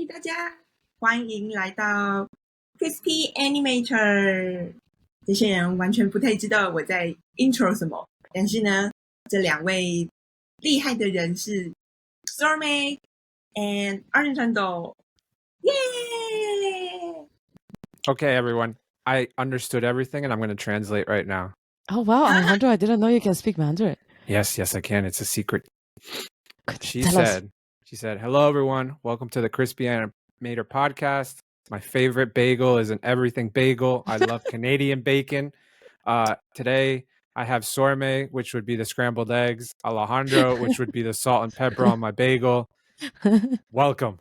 嗨，大家欢迎来到 Crispy Animator。这些人完全不太知道我在 intro 什么，但是呢，这两位厉害的人是 Termeh and Argento。Yay! Okay, everyone. I understood everything, and I'm going to translate right now. Oh, wow, Alejandro, I didn't know you can speak Mandarin. Yes, I can. It's a secret. She Tell us. said, hello, everyone. Welcome to the Crispy Animator Podcast. My favorite bagel is an everything bagel. I love Canadian bacon. Today, I have sorme, which would be the scrambled eggs, Alejandro, which would be the salt and pepper on my bagel. Welcome.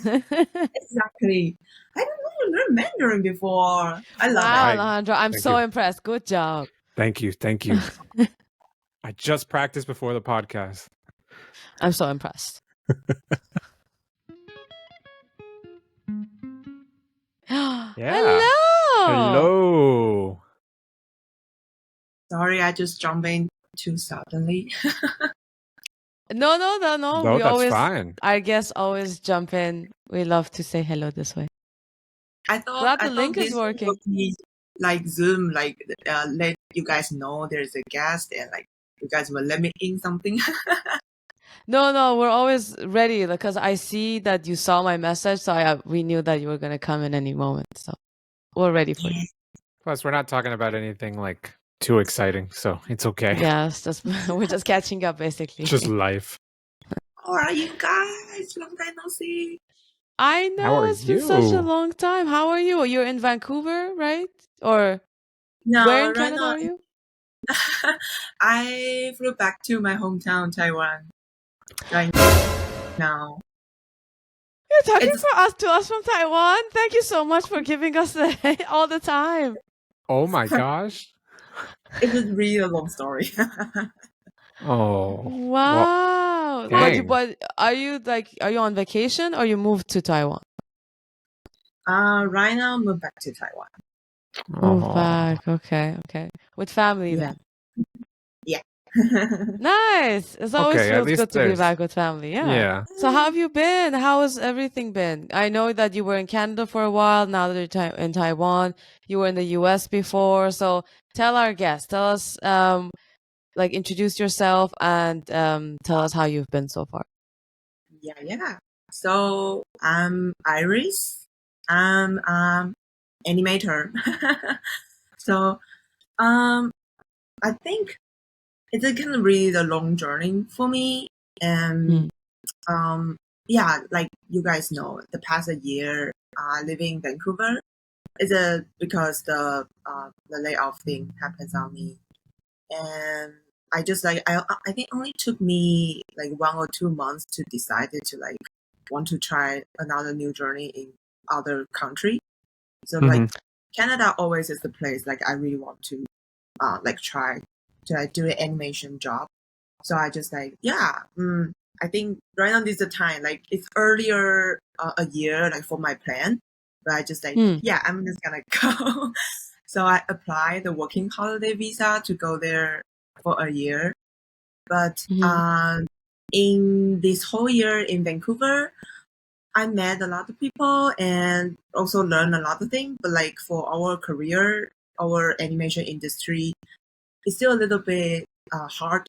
Exactly. I don't know you learned Mandarin before. I love Wow, it. Alejandro, I'm so impressed. Good job. Thank you. I just practiced before the podcast. I'm so impressed. Yeah. Hello. Sorry, I just jumped in too suddenly. No. No, We that's always, fine. our guests always jump in. We love to say hello this way. I thought the link is this working. would be like Zoom, like let you guys know there's a guest and like you guys will let me in something. No, we're always ready because I see that you saw my message, so we knew that you were going to come in any moment. So we're ready for you. Plus, we're not talking about anything like too exciting, so it's okay. Yes, we're just catching up basically. Just life. How are you guys? Long time no see. I know, How are it's been such a you? long time. How are you? You're in Vancouver, right? Or No, where in right Canada now are you? I flew back to my hometown, Taiwan. Right now. You're talking to us from Taiwan? Thank you so much for giving us all the time. Oh my gosh. It was really a long story. Oh. Wow. Well, but are you on vacation or you moved to Taiwan? Right now moved back to Taiwan. Move back. Okay. With family then. Yeah. Nice. It's always feels good to be back with family. Yeah. So how have you been? How has everything been? I know that you were in Canada for a while. Now that you're in Taiwan, you were in the US before. So tell our guests, tell us, introduce yourself and tell us how you've been so far. Yeah. So I'm Iris. I'm animator. So I think it's a kind of really the long journey for me. And yeah, like you guys know, the past year living in Vancouver is because the layoff thing happens on me. And I just I think it only took me like 1 or 2 months to decide to like want to try another new journey in other country. So like Canada always is the place like I really want to like try to like do an animation job. So I just like I think right now is the time, like it's earlier a year like for my plan, but I just like I'm just gonna go. So I applied the working holiday visa to go there for a year. But in this whole year in Vancouver, I met a lot of people and also learned a lot of things. But like for our career, our animation industry, it's still a little bit hard.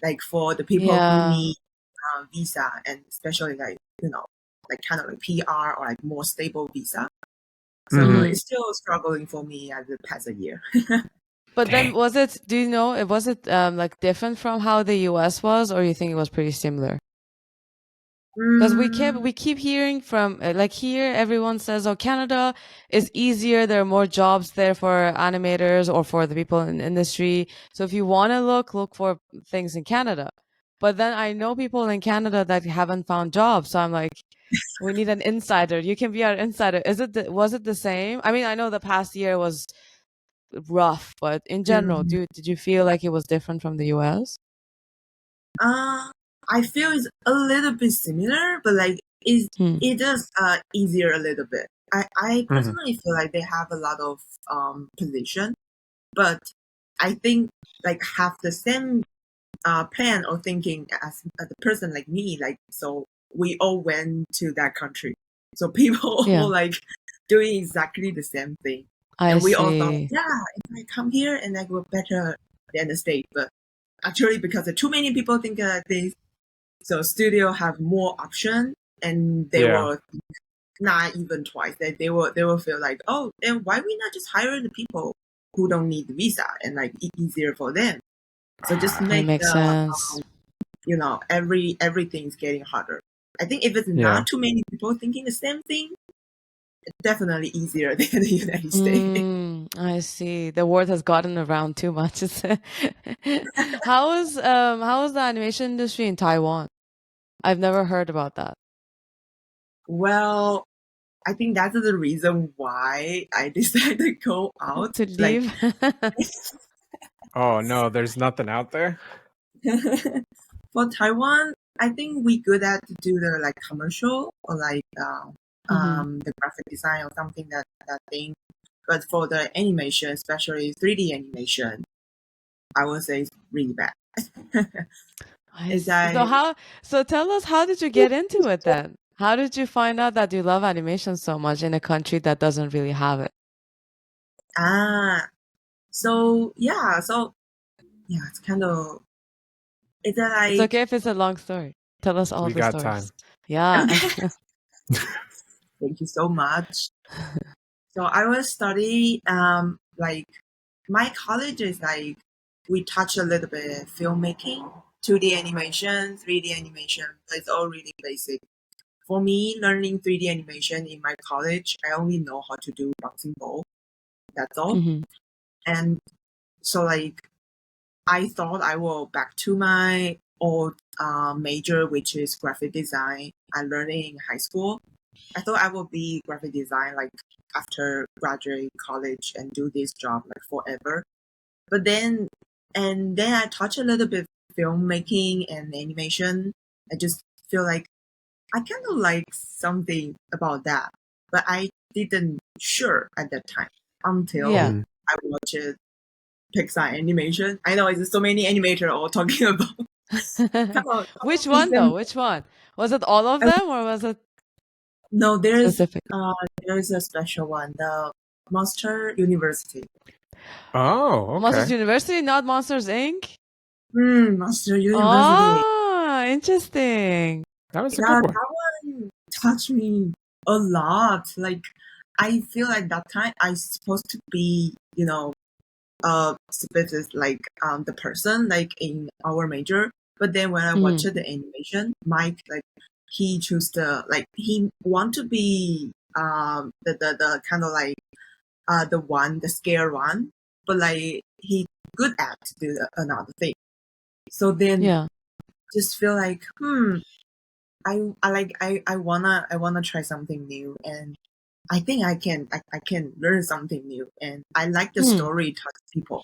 Like for the people who need visa, and especially like like kind of like PR or like more stable visa. So it's still struggling for me as the past year. But then was it like different from how the US was, or you think it was pretty similar? Because we keep hearing from like here, everyone says, oh, Canada is easier. There are more jobs there for animators or for the people in the industry. So if you want to look for things in Canada. But then I know people in Canada that haven't found jobs. So I'm like, we need an insider. You can be our insider. Was it the same? I mean, I know the past year was rough, but in general, did you feel like it was different from the US? I feel it's a little bit similar, but like it is easier a little bit. I personally feel like they have a lot of position, but I think like have the same plan or thinking as the person like me. Like so, we all went to that country. So people Yeah. were like doing exactly the same thing. I And we all thought, see. yeah, if I come here and I will better than the state. But actually, because too many people think like this, so studio have more option, and they Yeah. will not even twice. They will feel like, oh, then why we not just hire the people who don't need the visa and like easier for them? So just That make makes sense. everything's getting harder. I think if it's Yeah. not too many people thinking the same thing, it's definitely easier than the United States. I see. The word has gotten around too much. How is the animation industry in Taiwan? I've never heard about that. Well, I think that's the reason why I decided to go out. To Like, leave? Oh no, there's nothing out there. for Taiwan, I think we good at to do the like commercial or like the graphic design or something that thing. But for the animation, especially 3D animation, I would say it's really bad. I Is see. I So tell us, how did you get into it then? How did you find out that you love animation so much in a country that doesn't really have it? so yeah, it's kind of is that It's like okay if it's a long story. Tell us all We the got stories. time. Yeah. thank you so much. So I will study like my college is like we touch a little bit filmmaking, 2D animation, 3D animation, but it's all really basic. For me, learning 3D animation in my college, I only know how to do bouncing ball. That's all. And so like I thought I will back to my old major, which is graphic design. I learned it in high school. I thought I will be graphic design like after graduate college and do this job like forever. But then I touch a little bit filmmaking and animation. I just feel like I kind of like something about that, but I didn't sure at that time until Yeah. I watched Pixar animation. I know it's so many animators all talking about. Which one though? Which one? Was it all of them or was it No, specific? there's a special one, the Monster University. Oh, Monsters okay. University, not Monsters Inc. Monster University. Oh, interesting. That was a Yeah, good one. that one touched me a lot. Like, I feel like that time I supposed to be, specific, like, the person, like, in our major. But then when I watched the animation, Mike, like, he chose he want to be, the kind of like, the scare one, but like, he good at to do another thing. So then Yeah. just feel like, I wanna try something new, and I think I can learn something new, and I like the story touch people,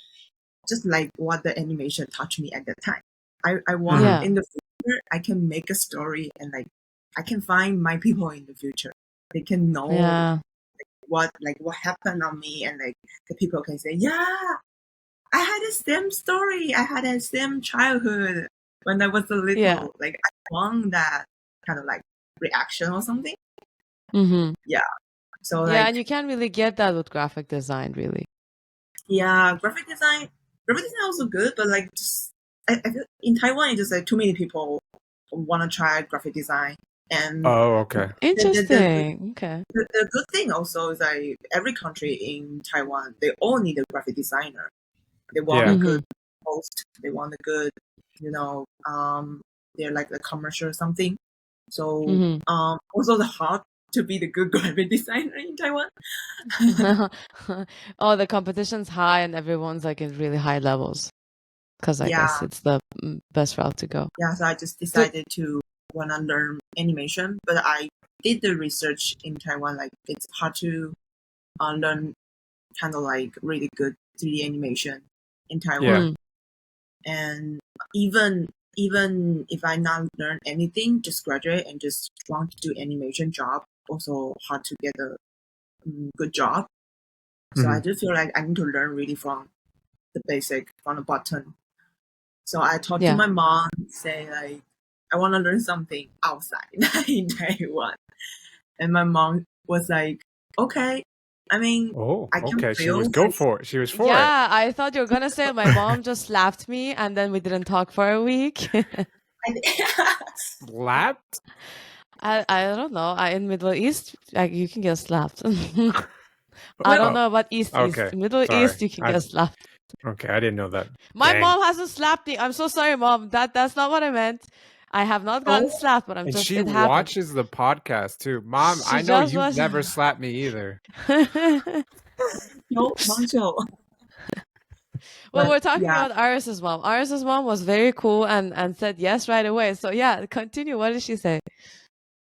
just like what the animation touched me at that time. I want Yeah. in the future I can make a story and like I can find my people in the future. They can know Yeah. what happened on me, and like the people can say, yeah, I had the same story. I had the same childhood when I was a little. Yeah. Like I want that kind of like reaction or something. Yeah. So Yeah, like and you can't really get that with graphic design, really. yeah, graphic design also good, but like just I feel in Taiwan, it's just like too many people want to try graphic design, and Oh, okay. Interesting. Okay. the good thing also is like every country in Taiwan, they all need a graphic designer. They want Yeah. a good host. They want a good, they're like a commercial or something. So also the hard to be the good graphic designer in Taiwan. Oh, the competition's high and everyone's like in really high levels because I guess Yeah. it's the best route to go. Yeah, so I just decided to want to learn animation, but I did the research in Taiwan. Like it's hard to learn kind of like really good 3D animation in Taiwan. And even if I not learn anything, just graduate and just want to do animation job, also hard to get a good job. So I do feel like I need to learn really from the basic, from the bottom. So I talked to my mom, say like, I want to learn something outside in Taiwan. And my mom was like, okay. I mean, Oh, I can okay. She feel was go for it. She was for it. Yeah, I thought you were gonna say my mom just slapped me and then we didn't talk for a week. Slapped? I don't know. In Middle East, like you can get slapped. I Well, don't know about East. Okay. Middle Sorry. East, you can get slapped. Okay, I didn't know that. My Dang. mom hasn't slapped me. I'm so sorry, mom. That's not what I meant. I have not gotten Oh. slapped, but And she it happened. watches the podcast too. Mom, She I know just you've watched- never slapped me either. no, Mancho. Well, But, we're talking yeah. about Iris's mom. Iris's mom was very cool and said yes right away. So yeah, continue. What did she say?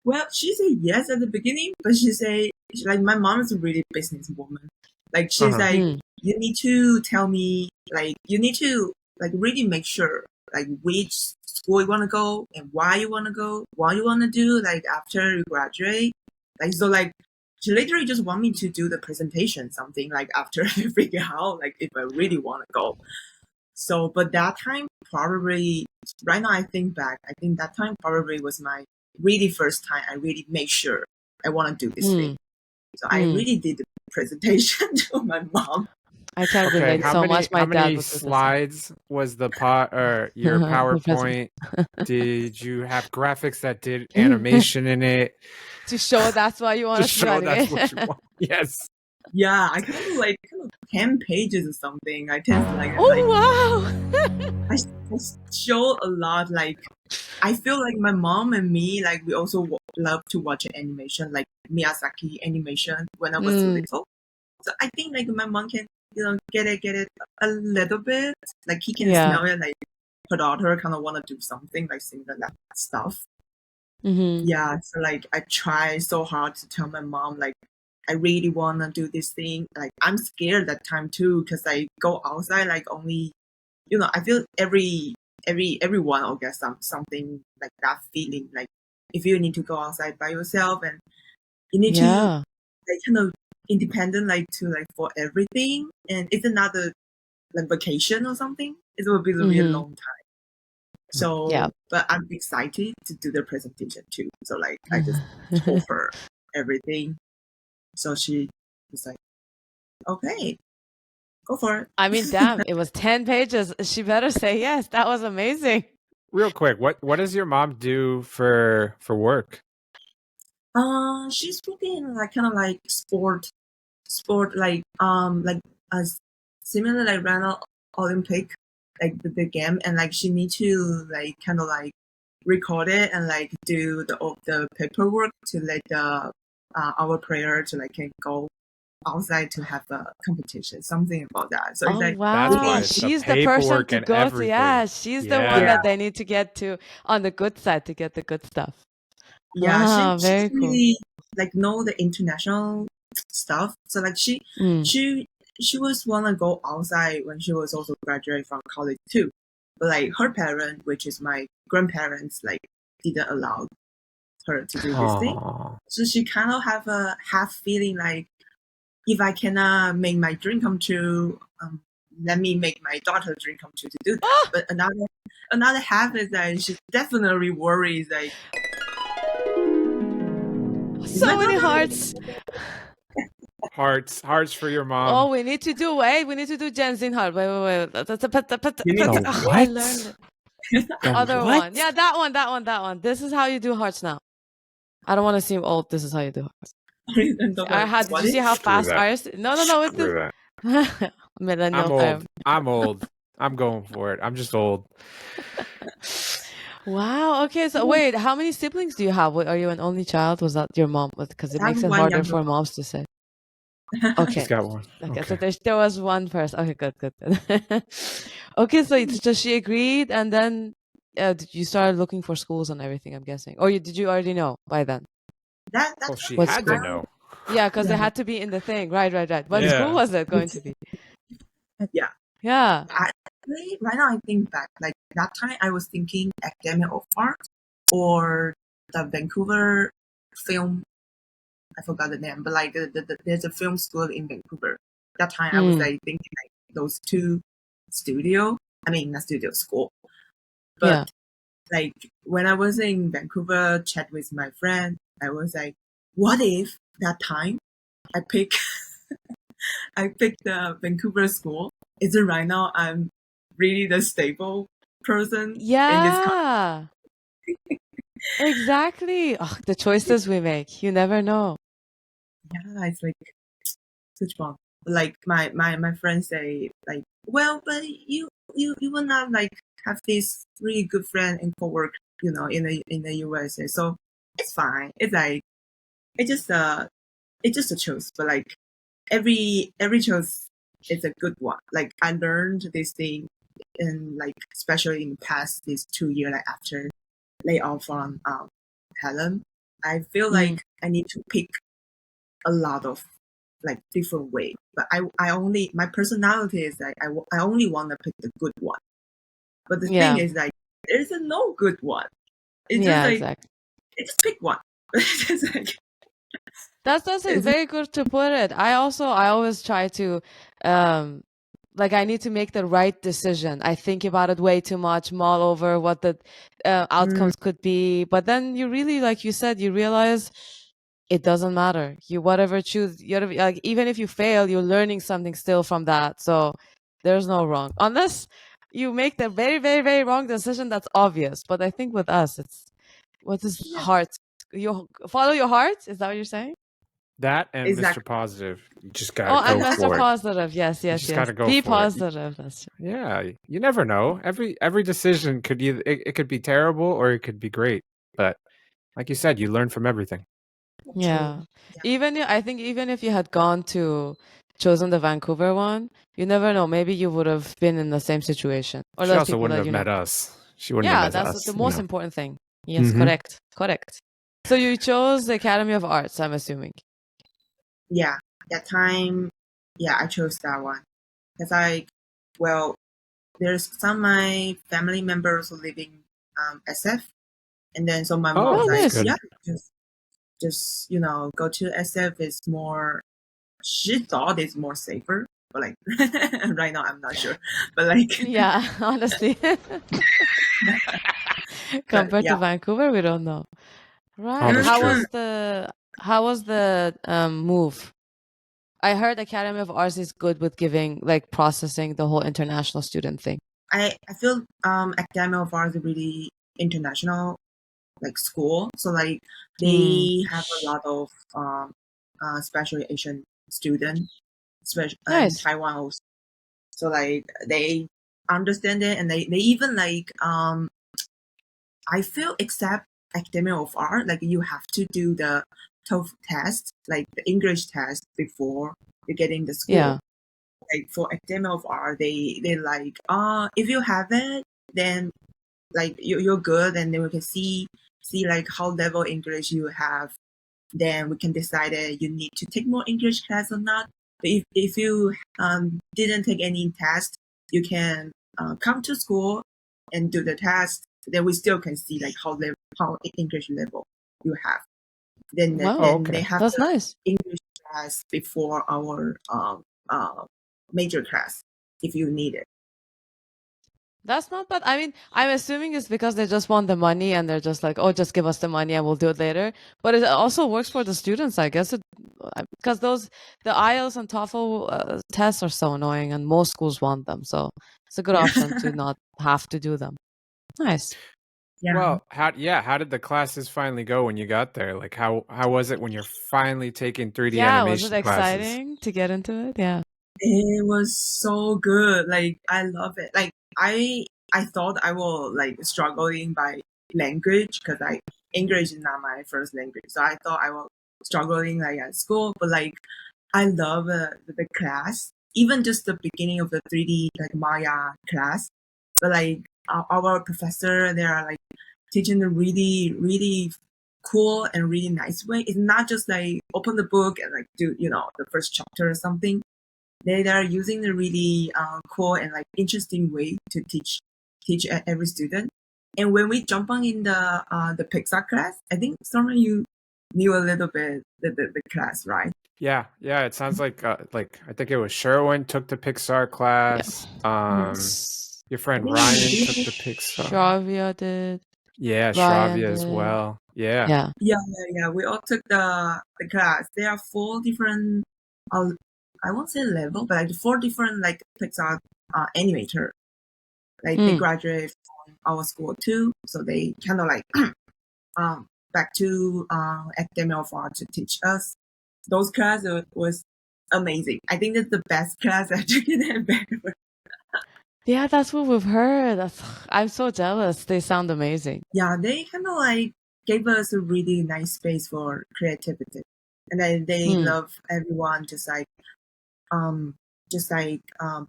Well, she said yes at the beginning, but she said, like, my mom is a really businesswoman. Like, she's like, you need to tell me, like, you need to, like, really make sure, like, which school you want to go and why you want to go, what you want to do, like, after you graduate. Like, so, like, she literally just want me to do the presentation, something, like, after I figure out, like, if I really want to go. So, but that time probably, right now I think back, I think that time probably was my really first time I really make sure I want to do this thing. So I really did the presentation to my mom. I can't Okay, relate so much. My how dad many would do this. slides was the or your PowerPoint? Did you have graphics that did animation in it? To show that's why you want To show that's what you want. Yes. Yeah, I kind of like 10 pages or something. I tend to like, wow. I show a lot. Like, I feel like my mom and me, like, we also love to watch animation, like Miyazaki animation when I was little. So I think like my mom can, get it a little bit. Like he can smell it, like her daughter kind of want to do something like similar that stuff. Yeah, so like I try so hard to tell my mom like I really want to do this thing. Like I'm scared that time too because I go outside like only, I feel everyone will get something like that feeling. Like if you need to go outside by yourself and you need to like kind of independent like to like for everything, and it's another like vacation or something. It will be a really long time. So, but I'm excited to do the presentation too. So like I just told her everything. So she was like, okay, go for it. I mean, damn, it was 10 pages. She better say yes. That was amazing. Real quick, what does your mom do for work? She's working in like kind of like sport like as similar like run Olympic like the game, and like she need to like kind of like record it and like do the paperwork to let the our player to like can go outside to have a competition, something about that. So it's like wow, she's the person to go to. Yeah, she's the one that they need to get to on the good side to get the good stuff. Yeah, very cool. Really like know the international stuff. So like she was wanna go outside when she was also graduating from college too. But like her parents, which is my grandparents, like didn't allow her to do this thing. So she kind of have a half feeling like if I cannot make my dream come true, let me make my daughter's dream come true to do that. But another half is that she definitely worries like so many hearts. Hearts for your mom. Oh, we need to do Gen Z heart. Wait. I learned it. The other one. Yeah, that one. This is how you do hearts now. I don't want to seem old. This is how you do hearts. Did you see how fast Iris? No. It's this. Millennial. I'm old. I'm going for it. I'm just old. Wow. Okay. So wait, how many siblings do you have? Are you an only child? Was that your mom? Because it makes it harder for moms to say. Okay. She's got one. Okay. So there was one person. Okay. Good. Okay. So she agreed, and then you started looking for schools and everything. I'm guessing, or did you already know by then? Well, she had to know. Yeah, because it had to be in the thing. Right. What school was it going to be? Yeah. Actually, right now I think back, like that time I was thinking Academy of Art or the Vancouver film. I forgot the name, but like there's a film school in Vancouver. That time I was like thinking like those two not studio school. But like when I was in Vancouver, chat with my friend, I was like, what if that time I pick the Vancouver school? Is it right now I'm really the stable person in this country? Yeah, exactly. Oh, the choices we make, you never know. Yeah, it's like such fun. Like my friends say, like, well, but you will not like have this really good friend and coworker, in the USA. So it's fine. It's like it's just a choice, but like every choice is a good one. Like I learned this thing in like especially in the past these 2 years, like after layoff from Helen. I feel like I need to pick a lot of like different way, but I only my personality is like I only want to pick the good one. But the thing Yeah, is like there's a no good one. It's just yeah, like exactly. just pick one. It's like That's a it's very good to put it. I always try to like I need to make the right decision. I think about it way too much, mull over what the mm, outcomes could be, but then you really, like you said, you realize it doesn't matter. You whatever choose, like even if you fail, you're learning something still from that. So there's no wrong, unless you make the very, very, very wrong decision that's obvious. But I think with us, it's what is yeah, heart. You follow your heart. Is that what you're saying? That and Mr. exactly. Positive. You just gotta Oh, and go Mr. for it. Positive. Yes, You yes, just yes. gotta go Be for it. positive. That's true. Yeah, you never know. Every decision could either it could be terrible or it could be great. But like you said, you learn from everything. Yeah. True. Yeah. I think even if you had chosen the Vancouver one, you never know. Maybe you would have been in the same situation, or She those also people wouldn't that have met us. She wouldn't have Yeah, met that's us, the you most know. important thing. Yes, Mm-hmm. correct, correct. So you chose the Academy of Arts, I'm assuming. Yeah. That time, yeah, I chose that one. Because well, there's some of my family members who live in SF, and then so my mom Oh, Oh, was that's like, nice. good. yeah, just go to SF is more. She thought it's more safer, but like right now I'm not sure. But like, Yeah, honestly. but Compared to yeah, Vancouver, we don't know. Oh, Right. that's true. How was the move? I heard Academy of Arts is good with giving, like, processing the whole international student thing. I feel Academy of Arts is really international like school, so like Hmm. they have a lot of special Asian students, especially in Nice. Taiwan also. So like they understand it, and they even like I feel except Academy of Art, like you have to do the TOEFL test, like the English test before you get in the school. Yeah. Like for Academy of Art, they like if you have it, then like you're good, and then we can see like how level English you have. Then we can decide that you need to take more English class or not. But if you didn't take any test, you can come to school and do the test. Then we still can see like how English level you have. Wow. Oh, Then they okay. have That's the nice. English class before our major class if you need it. That's not bad. I mean, I'm assuming it's because they just want the money and they're just like, oh, just give us the money and we'll do it later. But it also works for the students, I guess. Because the IELTS and TOEFL tests are so annoying and most schools want them. So it's a good Yeah. option to not have to do them. Nice. Yeah. Well, how did the classes finally go when you got there? Like how was it when you're finally taking 3D Yeah, was it animation classes? exciting to get into it? Yeah. It was so good. Like I love it. Like I thought I will like struggling by language because like English is not my first language. So I thought I will struggling like at school. But like I love the class. Even just the beginning of the 3D like Maya class. But like our professor, they are like teaching the really cool and really nice way. It's not just like open the book and like do the first chapter or something. They are using the really cool and like interesting way to teach every student. And when we jump on in the Pixar class, I think some of you knew a little bit the class, right? Yeah, it sounds like I think it was Sherwin took the Pixar Yeah. class. Your I friend think Ryan took we the Pixar. Shravia did. Yeah, Ryan Shravia as did. well. Yeah. Yeah. We all took the class. There are 4 different, I won't say level, but like 4 different like Pixar animator. Like they graduate from our school too, so they kind of like back to Academy of Art to teach us. Those classes was amazing. I think that's the best class that you can have ever. Yeah, that's what we've heard. I'm so jealous. They sound amazing. Yeah, they kind of like gave us a really nice space for creativity, and then they love everyone just like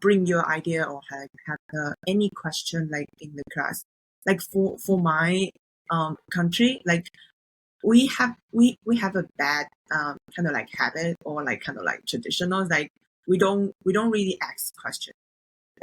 bring your idea or have any question like in the class. Like for my country, like we have a bad kind of like habit or like kind of like traditional, like we don't really ask questions.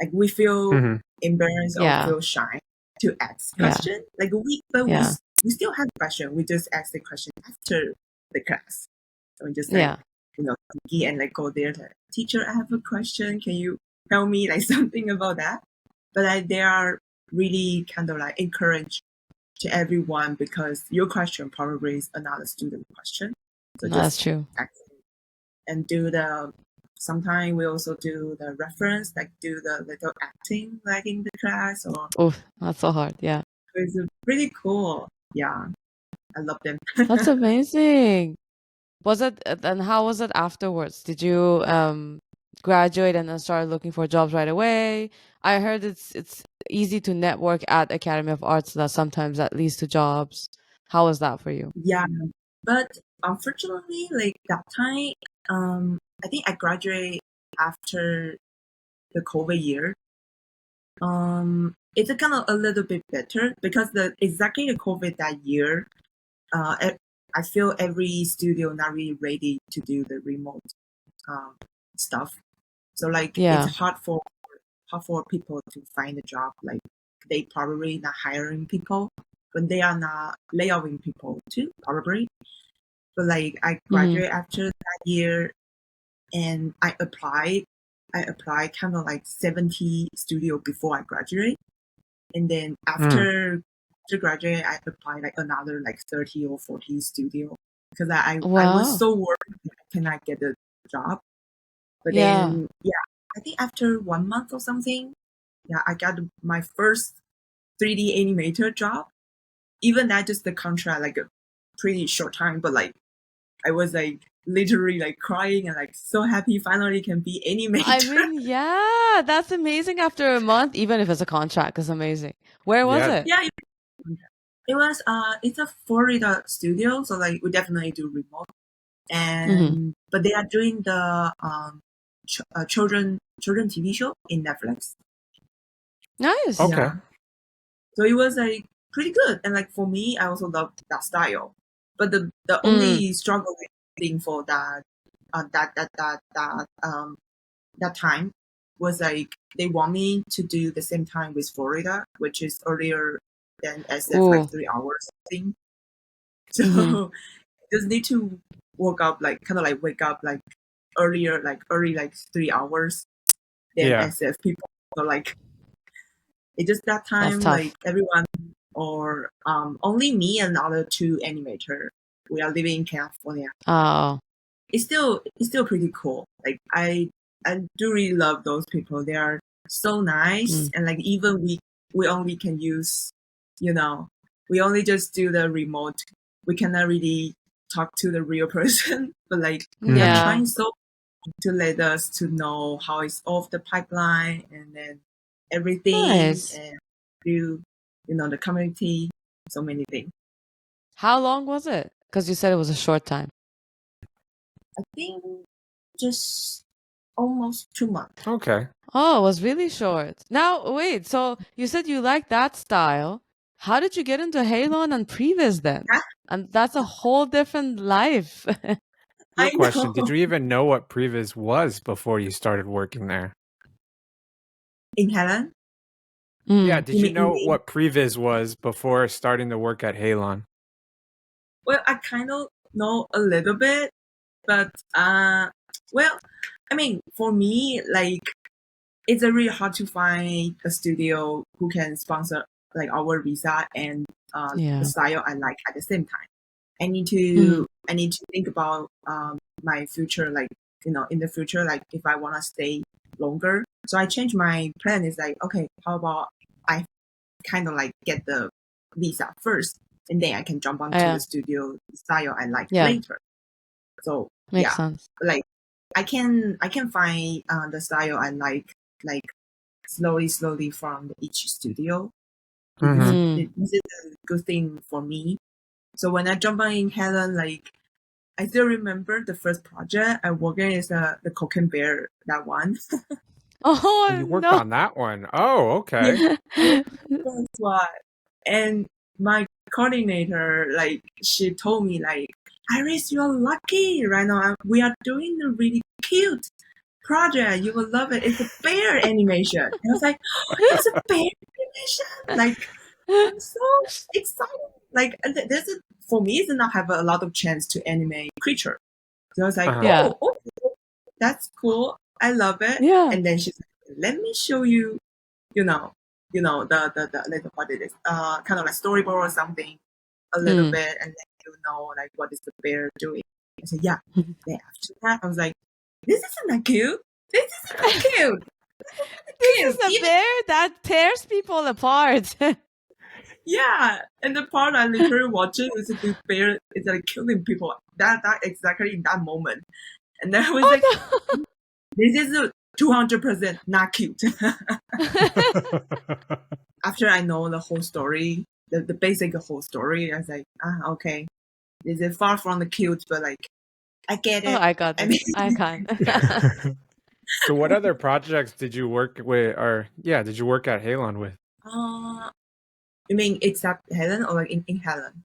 Like we feel embarrassed or feel shy to ask question. Like we still have question. We just ask the question after the class. So we just like sneaky and like go there to teacher, I have a question. Can you tell me like something about that? But like they are really kind of like encourage to everyone because your question probably is another student question. So that's true. And sometimes we also do the reference, like do the little acting like in the class. Oh, that's so hard. Yeah. It's really cool. Yeah. I love them. That's amazing. And how was it afterwards? Did you graduate and then start looking for jobs right away? I heard it's easy to network at Academy of Arts, that sometimes that leads to jobs. How was that for you? Yeah, but unfortunately, like that time, I think I graduated after the COVID year. It's a kind of a little bit better because exactly the COVID that year, I feel every studio not really ready to do the remote stuff. So like it's hard for people to find a job. Like they probably not hiring people, but they are not layoffing people too, probably. But like I graduated after that year, and I applied kind of like 70 studio before I graduate, and then after graduate I applied like another like 30 or 40 studio because I was so worried I cannot get a job. But then I think after 1 month or something, I got my first 3D animator job. Even that just the contract like a pretty short time, but like I was like literally like crying and like so happy finally can be animator. I mean, that's amazing after a month, even if it's a contract, it's amazing. Where was it? Yeah, it was it's a Florida studio, so like we definitely do remote. And but they are doing the children TV show in Netflix. Nice. Okay. Yeah. So it was like pretty good, and like for me, I also love that style. But the only struggle thing for that time was like they want me to do the same time with Florida, which is earlier than SF, like 3 hours thing. So just need to wake up like earlier, like early like 3 hours than SF people. So like it's just that time like everyone or only me and other 2 animator. We are living in California. Oh. It's still pretty cool. Like I do really love those people. They are so nice, and like even we only can use, we only just do the remote. We cannot really talk to the real person, but like they're trying so to let us to know how it's off the pipeline and then everything and do the community, so many things. How long was it? Because you said it was a short time. I think just almost 2 months. Okay. Oh, it was really short. Now, wait, so you said you like that style. How did you get into Halon and Previs then? And that's a whole different life. Real question, did you even know what Previs was before you started working there? In Helen? Yeah, did you know what Previs was before starting to work at Halon? Well, I kind of know a little bit, but well, I mean, for me, like it's really hard to find a studio who can sponsor like our visa and the style I like at the same time. I need to think about my future, like in the future, like if I want to stay longer. So I changed my plan. Is like, okay, how about I kind of like get the visa first, and then I can jump onto the studio style I like later. So makes sense. Like I can find the style I like slowly from each studio. This is a good thing for me. So when I jump on in Helen, like I still remember the first project I worked in is the Cocaine Bear, that one. Oh, you worked on that one. Oh, okay. Yeah. That's why. And my coordinator, like, she told me, like, Iris, you're lucky right now. We are doing a really cute project. You will love it. It's a bear animation. And I was like, oh, it's a bear animation. Like, I'm so excited. Like, for me, it's not have a lot of chance to animate creature. So I was like, oh, that's cool. I love it. Yeah. And then she's like, let me show you, the what it is, kind of like storyboard or something, a little bit, and then like what is the bear doing. I said, yeah. Then after that, I was like, this isn't that cute. This isn't that cute. This is a bear that tears people apart. Yeah, and the part I literally watching is the bear is like killing people. That exactly in that moment, and then I was this is 200% not cute. After I know the whole story, the basic whole story, I was like, okay, this is far from the cute, but like, I get it. Oh, I got it. I can. So what other projects did you work with, or did you work at Halon with? You mean except Helen or like in Helen?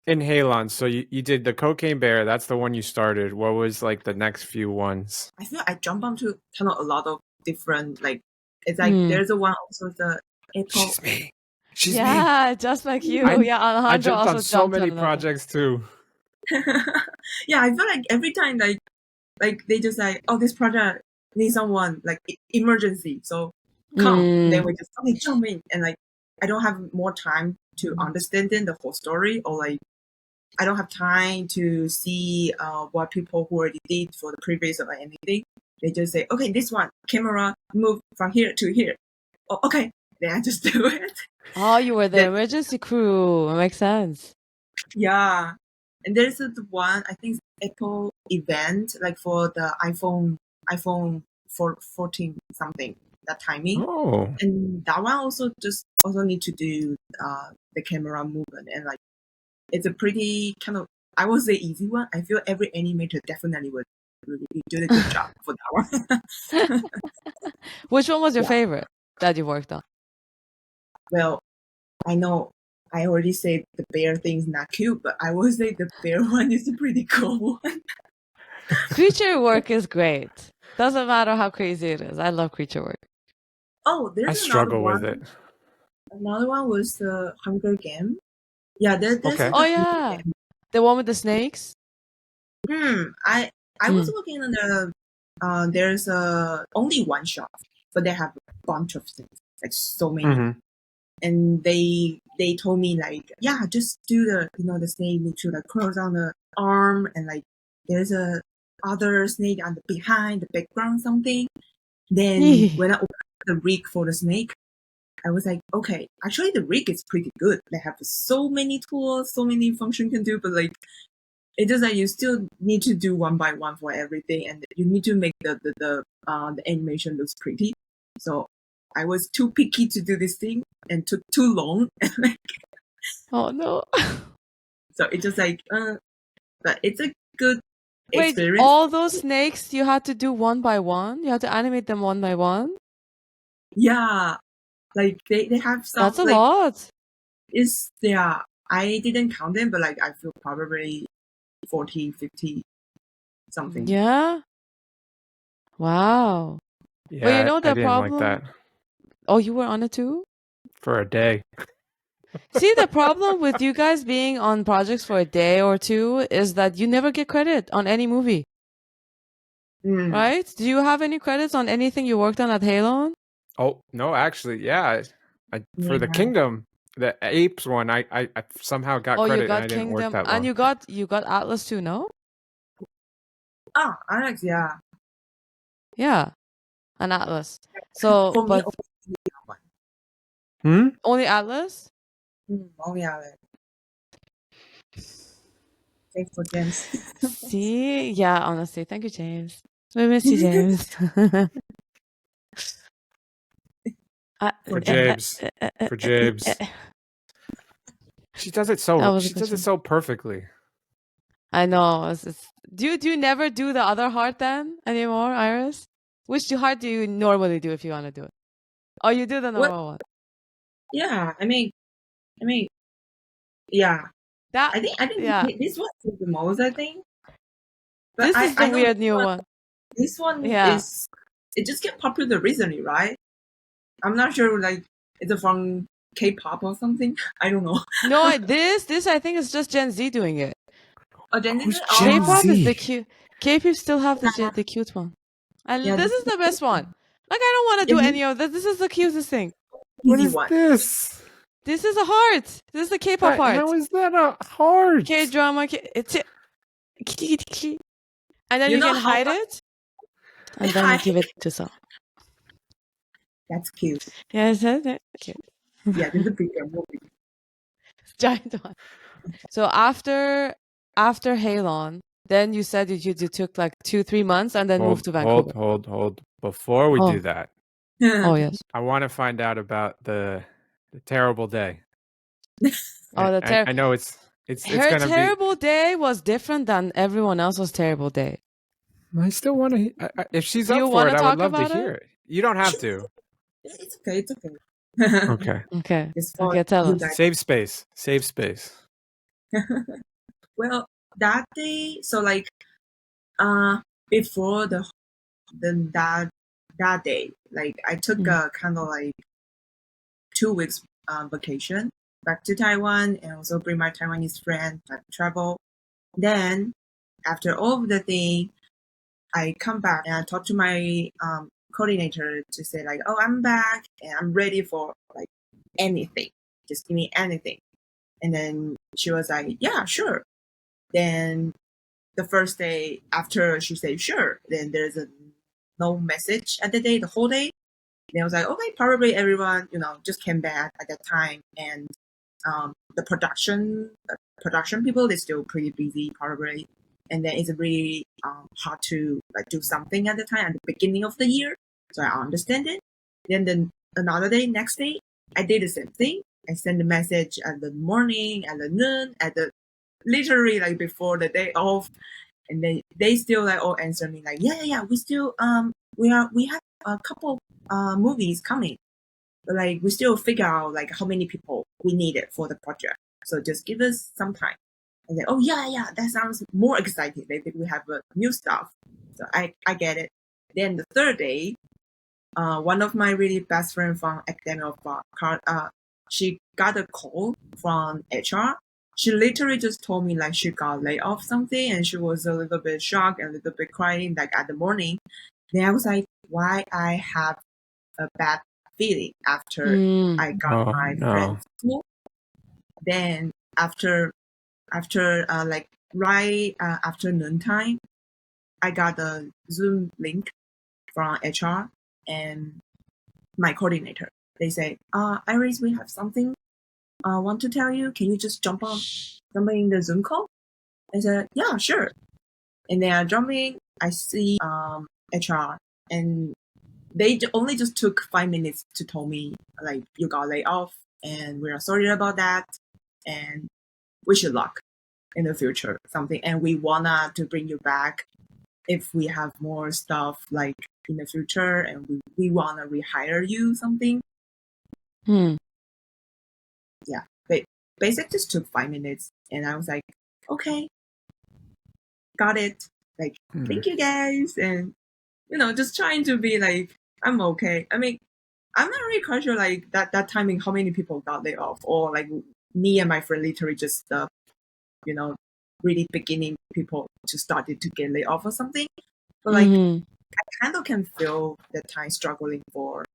In Halon. So you did the Cocaine Bear. That's the one you started. What was like the next few ones? I feel I jump onto kind of a lot of different, like, it's like there's a one also the Apple. She's me. Yeah, just like you. Alejandro I jumped also on so many projects too. Yeah, I feel like every time like they just like, oh, this project needs someone, like emergency, so come. Then we just jump in, and like I don't have more time to understand the whole story, or like I don't have time to see what people who already did for the previous or anything. They just say, okay, this one camera move from here to here. Oh, okay, then I just do it. Oh, you were the emergency crew. It makes sense. Yeah, and there's the one, I think, Apple event, like for the iPhone 14 something, that timing. Oh. And that one also need to do the camera movement, and like it's a pretty kind of, I would say, easy one. I feel every animator definitely would really do a good job for that one. Which one was your favorite that you worked on? Well, I know I already said the bear thing is not cute, but I would say the bear one is a pretty cool one. Creature work is great. Doesn't matter how crazy it is. I love creature work. Oh, there's I struggle with it. Another one was the Hunger Game. Yeah, there's Oh yeah, the one with the snakes. I was looking on the there's only one shop, but they have a bunch of things, like so many. And they told me like, yeah, just do the the snake need to like close on the arm, and like there's a other snake on the behind the background something. Then when I opened the rig for the snake, I was like, okay, actually the rig is pretty good. They have so many tools, so many functions can do, but like it's just like you still need to do one by one for everything, and you need to make the animation looks pretty. So I was too picky to do this thing and took too long. Oh no! So it's just like, but it's a good experience. Wait, all those snakes you had to do one by one? You had to animate them one by one? Yeah, like they have some. That's a lot. I didn't count them, but like I feel probably 40, 50 something. Yeah. Wow. Yeah, well, you know the I didn't problem. Like that. Oh, you were on it too? For a day. See, the problem with you guys being on projects for a day or two is that you never get credit on any movie. Right? Do you have any credits on anything you worked on at Halon? Oh, no, actually, yeah. For the Kingdom, the apes one, I somehow got Oh, you credit and I got didn't work Kingdom, that and long. you got Atlas too, no? Alex, yeah. Yeah, an Atlas. So, For me, but only one. only Atlas? Only Alex. Thanks for James. See, yeah, honestly, thank you, James. We miss you, James. For James. For James. She does it That was a she good does it one. so perfectly. I know. Do you never do the other heart then anymore, Iris? Which heart do you normally do if you want to do it? Oh, you do the What? normal one. Yeah, I mean, yeah. That I think yeah. this one is the most. I think, but This is the I know weird new one. this one Yeah. is it just get popular recently, right? I'm not sure. Like, is it from K-pop or something? I don't know. No, this I think is just Gen Z doing it. Oh, Gen Z? Who's Oh, Gen K-pop is the Z? cute. K-pop still have the cute one. And yeah, this is the best one. Like, I don't want to do yeah, any of this. This is the cutest thing. What easy is one. this? This is a heart. This is the K-pop heart. How is that a heart? K-drama. It's it. And then you know can how hide much- it. And then you give it to someone. That's cute. Yeah, is that cute? Yeah, this is a bigger movie. Giant one. So after Halon, then you said you took like 2-3 months and then moved to Vancouver. Hold. Before we do that, Oh yes. I want to find out about the terrible day. Oh, the I know it's her gonna terrible day was different than everyone else's terrible day. I still want to. If she's Do up you for wanna it, I would talk love to about hear it? it. You don't have to. It's okay. It's okay. Okay. Okay. It's for Okay, tell you us. guys. Save space. Save space. Well, that day, so like, before that day, like I took a kind of like 2 weeks vacation back to Taiwan and also bring my Taiwanese friend travel. Then after all of the thing, I come back and I talk to my coordinator to say like, oh, I'm back and I'm ready for like anything. Just give me anything. And then she was like, yeah, sure. Then the first day after she said sure, then there's no message at the whole day. Then I was like, okay, probably everyone, just came back at that time. And the production people, they're still pretty busy probably. And then it's really hard to like do something at the time at the beginning of the year. So I understand it. Then another day, next day, I did the same thing. I sent a message at the morning, at the noon, at the literally like before the day off, and then they still like all answer me like, yeah, we still we have a couple movies coming, but like we still figure out like how many people we needed for the project. So just give us some time. And then, oh yeah, that sounds more exciting. Maybe we have new stuff. So I get it. Then the third day, one of my really best friend from academia she got a call from HR. She literally just told me like she got laid off something, and she was a little bit shocked and a little bit crying like at the morning. Then I was like, why I have a bad feeling after I got my friend's school. Then after like right after noontime, I got a Zoom link from HR and my coordinator. They say, Iris, we have something want to tell you. Can you just jump in the Zoom call? I said, yeah, sure. And then I jump in, I see HR, and they only just took 5 minutes to tell me like, you got laid off and we are sorry about that and wish you luck in the future, something, and we wanna to bring you back if we have more stuff like in the future, and we wanna rehire you, something. Yeah, but basically just took 5 minutes, and I was like, okay, got it. Like, thank you guys, and just trying to be like, I'm okay. I mean, I'm not really quite sure like that timing how many people got laid off, or like me and my friend literally just really beginning people to started to get laid off or something. But like I kind of can feel the time struggling for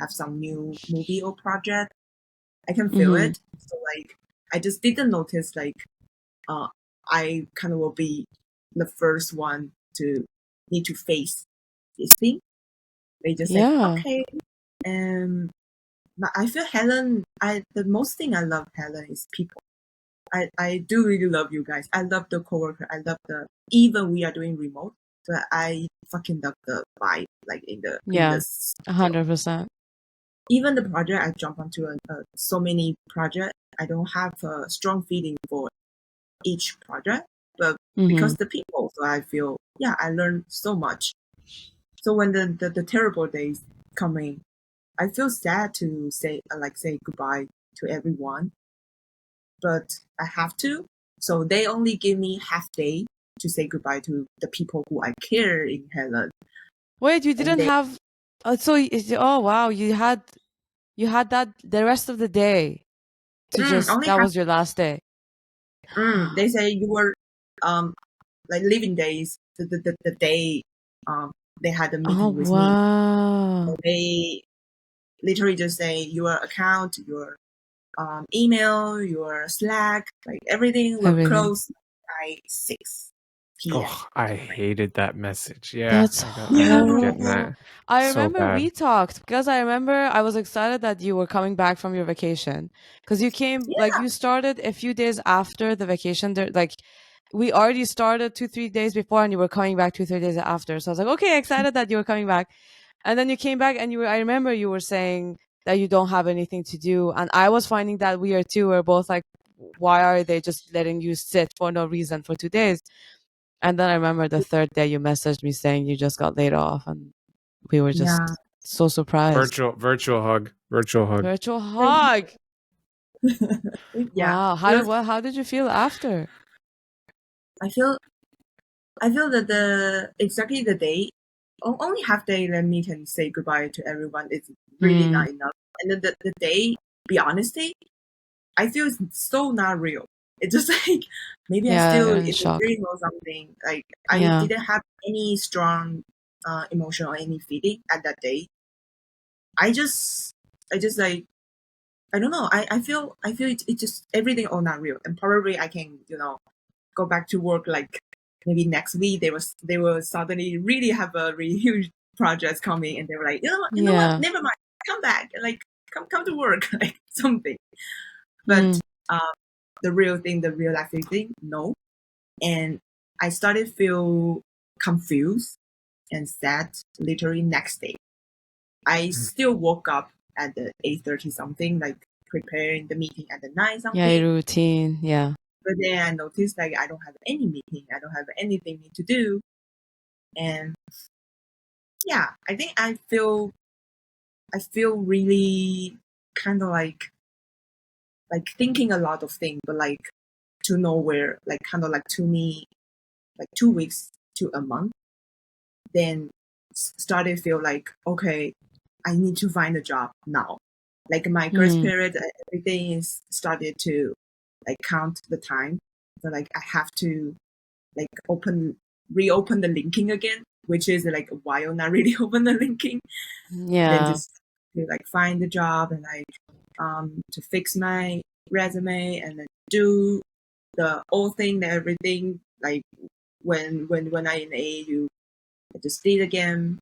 have some new movie or project. I can feel it. So like I just didn't notice like I kind of will be the first one to need to face this thing. They just say okay, and I feel Helen. The most thing I love Helen is people. I do really love you guys. I love the coworker. I love even we are doing remote, but I fucking love the vibe like in the 100%. Even the project I jump onto so many projects, I don't have a strong feeling for each project, but because the people, so I feel I learned so much. So when the terrible days coming, I feel sad to say goodbye to everyone, but I have to. So they only give me half day to say goodbye to the people who I care in Helen. Wait, you didn't have? Oh wow, you had that the rest of the day to that was your last day. They say you were like leaving days. The day they had a meeting with me. So they literally just say your account, your email, your Slack, like everything will close by 6 p.m. Oh, I hated that message. Yeah, that's horrible. I remember we talked because I remember I was excited that you were coming back from your vacation because you came like you started a few days after the vacation. Like we already started 2-3 days before, and you were coming back 2-3 days after. So I was like, okay, excited that you were coming back, and then you came back, and I remember you were saying that you don't have anything to do, and I was finding that weird too. We're both like, why are they just letting you sit for no reason for 2 days? And then I remember the third day you messaged me saying you just got laid off, and we were just so surprised. Virtual hug. Wow. How did you feel after? I feel that exactly the day, only half day let me can say goodbye to everyone. It's really not enough. And then the day, be honesty, I feel it's so not real. It's just like maybe I still in a dream or something. Like I didn't have any strong emotion or any feeling at that day. I just like I don't know. I feel it's just everything all not real. And probably I can go back to work like maybe next week. They will suddenly really have a really huge projects coming, and they were like, you know what, never mind, come back, like come to work, like something. But the real thing, the real life thing, no. And I started feel confused and sad literally next day. I still woke up at the 8:30 something, like preparing the meeting at the 9 something. Yeah, routine, But then I noticed like I don't have any meeting, I don't have anything to do. And I think I feel really kind of like thinking a lot of things, but like to nowhere, like kind of like to me, like 2 weeks to a month, then started feel like, okay, I need to find a job now. Like my grace period, everything is started to like count the time. So like I have to like reopen the linking again, which is like a while not really open the linking. Then just to like find the job and like to fix my resume and then do the old thing and everything. Like when I in AAU, I just did again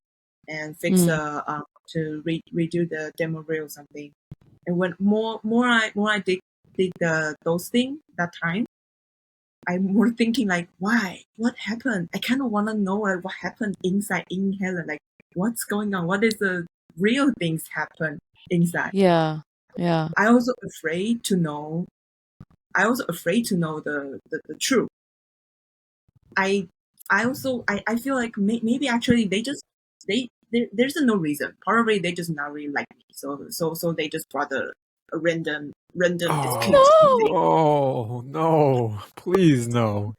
and fix to redo the demo reel or something. And when more I did those things that time, I'm more thinking like, why? What happened? I kind of want to know like what happened inside in Helen. Like what's going on? What is the real things happen inside? Yeah. I also afraid to know. The truth. I feel like maybe actually there's no reason. Probably they just not really like me. So they just brought a random dispute. Oh no! Please no.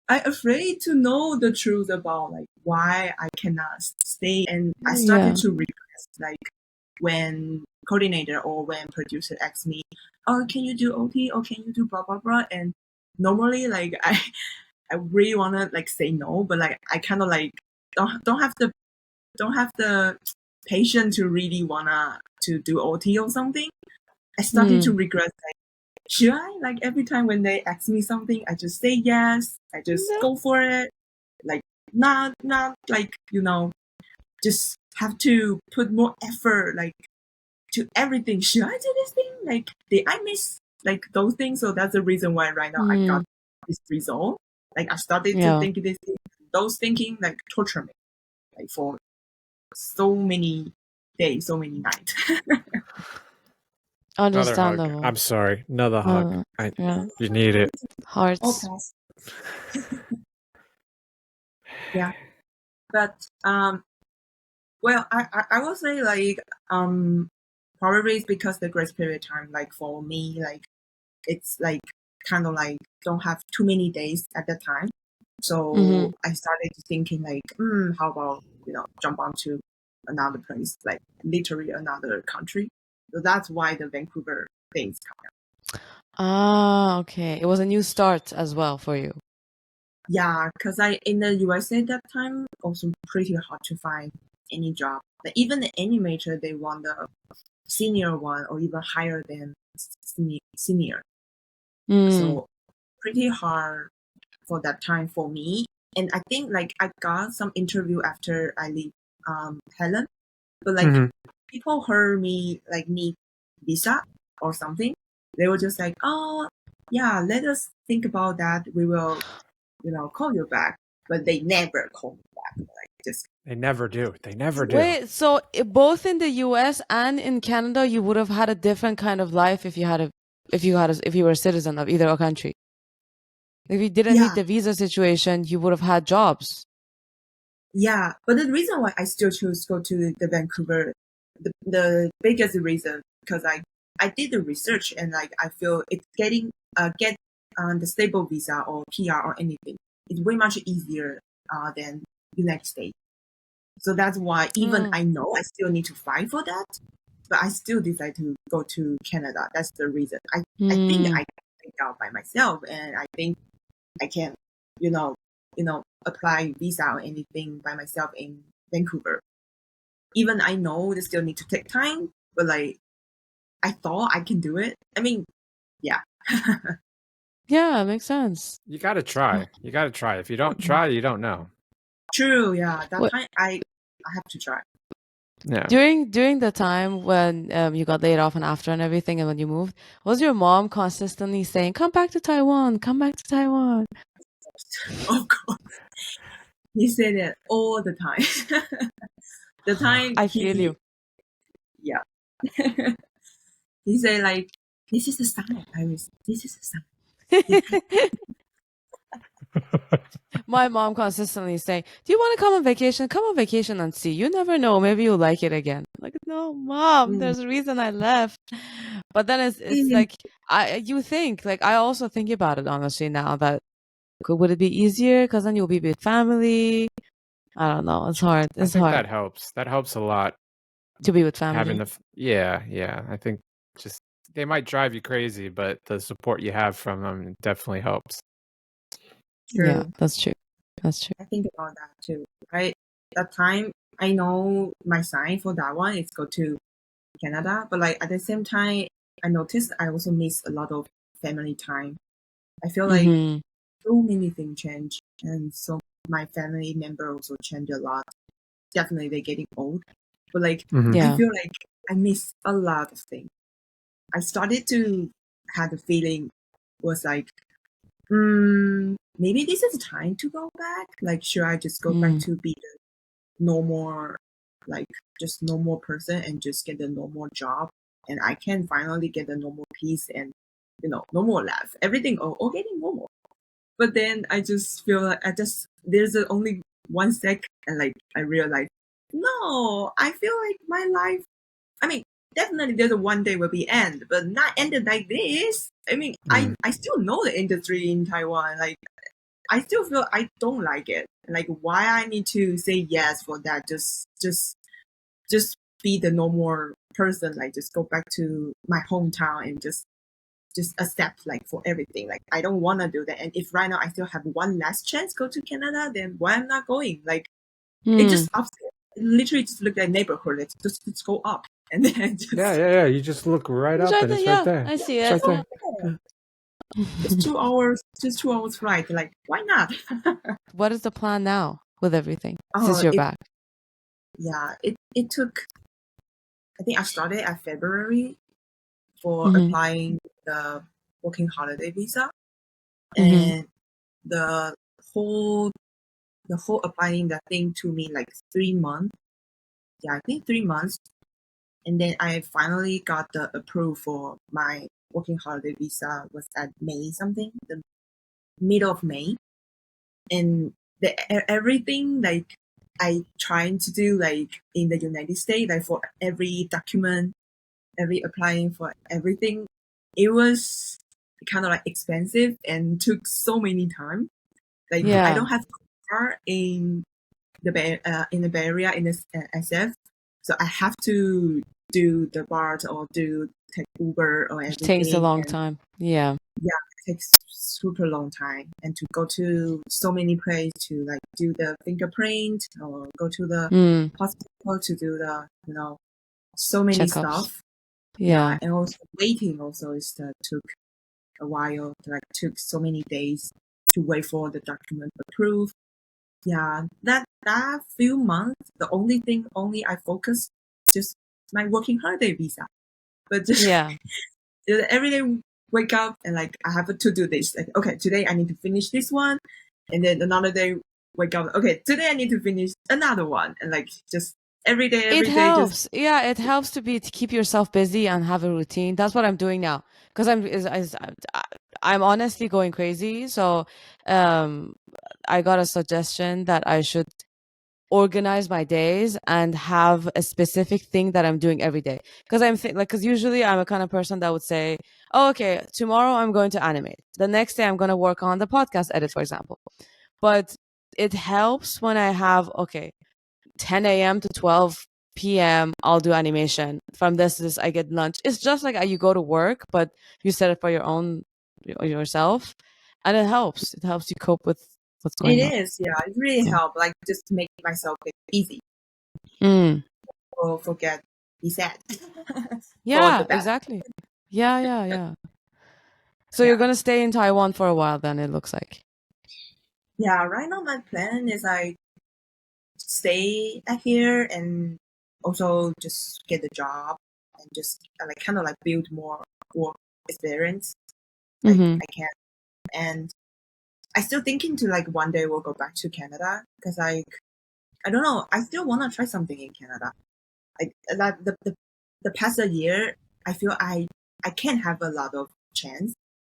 I afraid to know the truth about like why I cannot stay, and I started to request like when coordinator or when producer asks me, "Oh, can you do OT or can you do blah blah blah?" And normally like I really wanna like say no, but like I kind of like don't have the patience to really wanna to do OT or something. I started to regret, like, should I, like, every time when they ask me something, I just say yes, I just No. go for it, like, not like, just have to put more effort, like, to everything. Should I do this thing? Like, did I miss, like, those things? So that's the reason why right now I got this result. Like, I started to think this thing, those thinking, like, torture me, like, for so many days, so many nights. Another hug. Understandable. I'm sorry. Another hug. Yeah. You need it. Hearts. Yeah. But well, I will say, like, probably it's because the grace period time, like, for me, like, it's like kind of like don't have too many days at that time. So I started thinking, like, how about, jump onto another place, like literally another country. So that's why the Vancouver things come out. Ah, okay. It was a new start as well for you. Yeah, because in the USA at that time, also pretty hard to find any job. Like, even the animator, they want the senior one or even higher than senior. So pretty hard for that time for me. And I think, like, I got some interview after I leave Helen, but like people heard me like need visa or something. They were just like, oh yeah, let us think about that. We will, call you back. But they never call me back. Like, just They never do. They never do. Wait, so both in the US and in Canada, you would have had a different kind of life if you were a citizen of either country. If you didn't need the visa situation, you would have had jobs. Yeah, but the reason why I still choose to go to the Vancouver, the biggest reason, because I did the research and, like, I feel it's getting get the stable visa or PR or anything. It's way much easier than United States. So that's why even I know I still need to fight for that, but I still decide to go to Canada. That's the reason. I think I can think out by myself, and I think I can, apply visa or anything by myself in Vancouver. Even I know they still need to take time, but, like, I thought I can do it. I mean, yeah. Yeah, makes sense. You got to try. You got to try. If you don't try, you don't know. True, yeah. That time I have to try. Yeah. During the time when you got laid off and after and everything, and when you moved, was your mom consistently saying, "Come back to Taiwan, come back to Taiwan"? Of course. He said it all the time. The time I feel you. Yeah. He said, like, this is the sign, Iris. This is the sign. My mom consistently saying, "Do you want to come on vacation? Come on vacation and see. You never know. Maybe you'll like it again." I'm like, no, Mom, there's a reason I left. But then it's like you think, like, I also think about it honestly now that would it be easier because then you'll be with family. I don't know. It's hard. It's hard. That helps. That helps a lot. To be with family. Having yeah. I think just they might drive you crazy, but the support you have from them definitely helps. True. Yeah, that's true. That's true. I think about that too. Right? That time, I know my sign for that one is go to Canada, but, like, at the same time, I noticed I also miss a lot of family time. I feel like so many things change, and so my family member also change a lot. Definitely, they're getting old, but, like, I feel like I miss a lot of things. I started to have the feeling was like, maybe this is the time to go back. Like, should I just go back to be the normal, like, just normal person and just get a normal job, and I can finally get a normal peace and, normal life, everything all getting normal. But then I just feel like there's only 1 sec, and, like, I realize, no, I feel like my life, I mean, definitely there's a one day will be end, but not ended like this. I mean, I still know the industry in Taiwan. Like, I still feel I don't like it. Like, why I need to say yes for that? Just be the normal person. Like, just go back to my hometown and just accept, like, for everything. Like, I don't want to do that. And if right now I still have one last chance go to Canada, then why I'm not going? Like, it just upstairs. Literally just look at neighborhood. Let's go up. And then I just Yeah. You just look right It's up right and there. it's Yeah, right there. I see It's it. right there. just 2 hours flight. Like, why not? What is the plan now with everything since Oh, you're back? yeah, it took, I think I started at February for Mhm. applying the working holiday visa, Mhm. and the whole applying that thing to me like 3 months. Yeah, I think 3 months. And then I finally got the approval for my working holiday visa was at May something, the middle of May. And everything like I trying to do like in the United States, like for every document, every applying for everything, it was kind of like expensive and took so many time. Like I Yeah. don't have car in the Bay Area in the SF, so I have to do the BART or take Uber or Which takes a everything, long and time. Yeah. it takes super long time, and to go to so many places to like do the fingerprint or go to the Mm. hospital to do the so many Checkups. stuff. Yeah. And also waiting also took a while. Like took so many days to wait for the document approved. Yeah, that few months, the only thing I focus just my working holiday visa. But just Yeah. every day wake up and like I have to do this. Like, okay, today I need to finish this one, and then another day wake up. Okay, today I need to finish another one, and like just every day It just helps. Yeah, it helps to keep yourself busy and have a routine. That's what I'm doing now because I'm honestly going crazy. So, I got a suggestion that I should organize my days and have a specific thing that I'm doing every day. Because because usually I'm a kind of person that would say, oh, okay, tomorrow I'm going to animate. The next day I'm going to work on the podcast edit, for example. But it helps when I have, okay, 10 a.m. to 12 p.m. I'll do animation. From this I get lunch. It's just like you go to work, but you set it for yourself, and it helps. It helps you cope with what's it going on. is. Yeah, it really Yeah. helped. Like just to make myself easy Mm. or forget be sad for the Yeah, best. exactly. Yeah. So Yeah. you're gonna stay in Taiwan for a while then, it looks like. Yeah, right now my plan is I stay here and also just get a job and just like kind of like build more work experience like Mm-hmm. I can. And I still thinking to like one day we'll go back to Canada because like I don't know, I still want to try something in Canada. Like that the past a year I feel I can't have a lot of chance,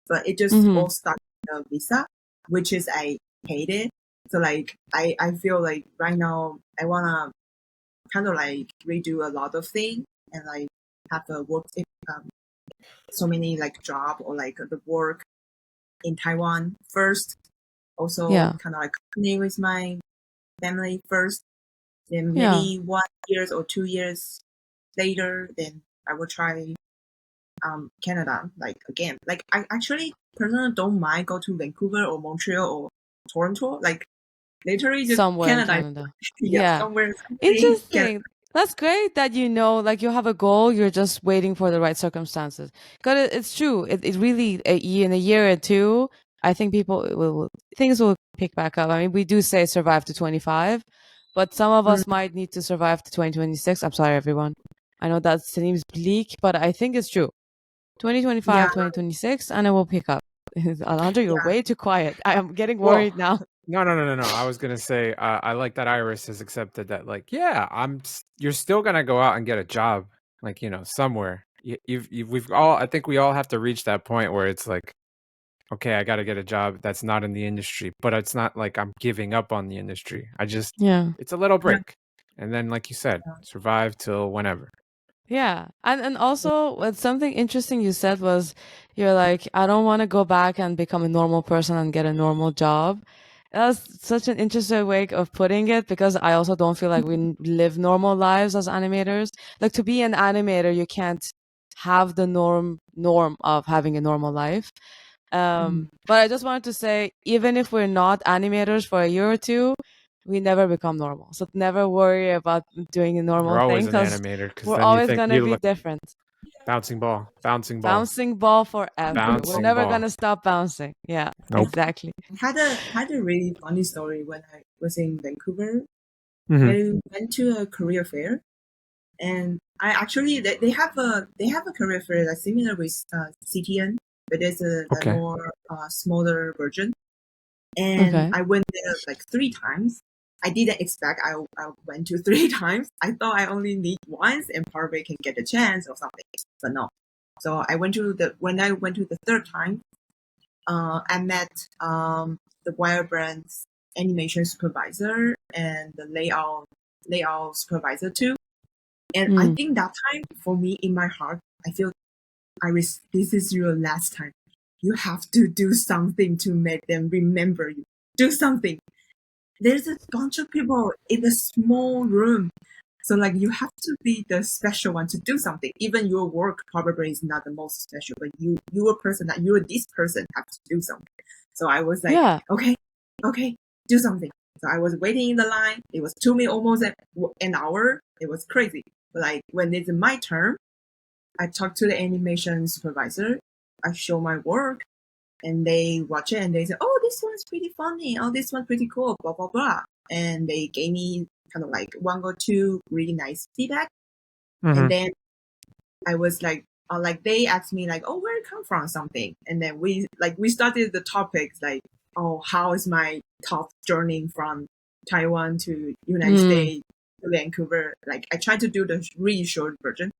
but it just Mm-hmm. all stuck in the visa, which is I hate it. So like I feel like right now I wanna kind of like redo a lot of things and like have a work so many like job or like the work in Taiwan first. Also Yeah. kind of like continue with my family first. Then Yeah. maybe 1 year or 2 years later, then I will try Canada like again. Like I actually personally don't mind go to Vancouver or Montreal or Toronto. Like literally just Somewhere in Canada. Canada. Yeah, Yeah. somewhere in Canada. Interesting. That's great that like you have a goal, you're just waiting for the right circumstances. Because it's true. It really, in a year or two, I think things will pick back up. I mean, we do say survive to 25, but some of Mm, us might need to survive to 2026. I'm sorry, everyone. I know that seems bleak, but I think it's true. 2025, yeah, 2026, and it will pick up. Alejandro, you're yeah. way too quiet. I am getting Well, worried now. no. I was gonna say I like that Iris has accepted that. Like, yeah, you're still gonna go out and get a job, like somewhere. We've all. I think we all have to reach that point where it's like, okay, I got to get a job that's not in the industry, but it's not like I'm giving up on the industry. Yeah. It's a little Yeah. break, and then, like you said, survive till whenever. Yeah. And also what something interesting you said was you're like, I don't want to go back and become a normal person and get a normal job. That's such an interesting way of putting it because I also don't feel like we live normal lives as animators. Like to be an animator, you can't have the norm of having a normal life. Mm. But I just wanted to say, even if we're not animators for a year or two, we never become normal. So never worry about doing a normal You're thing always an because animator because we're then you always think gonna you be look different. bouncing ball. Bouncing ball forever. We're Bouncing never ball. gonna stop bouncing. Yeah, Nope. exactly. I had a really funny story when I was in Vancouver. Mhm. I went to a career fair, and I actually they have a career fair that's similar with CTN, but there's a Okay. more smaller version. And Okay. I went there like 3 times. I didn't expect I went to 3 times. I thought I only need once and probably can get a chance or something, but no. So when I went to the 3rd time, I met the Wire Brand's animation supervisor and the layout supervisor too. And I think that time, for me, in my heart, I feel, Iris, this is your last time. You have to do something to make them remember you. Do something. There's a bunch of people in a small room. So like you have to be the special one to do something. Even your work probably is not the most special, but you're this person have to do something. So I was like, okay, do something. So I was waiting in the line. It was took me almost an hour. It was crazy. But like when it's my turn, I talked to the animation supervisor. I show my work, and they watch it and they say, "Oh, this one's pretty funny. Oh, this one's pretty cool." Blah blah blah. And they gave me kind of like 1 or 2 really nice feedback. And then I was like they asked me like, "Oh, where you come from?" something. And then we started the topics like, "Oh, how is my tough journey from Taiwan to United States to Vancouver?" Like I tried to do the really short version.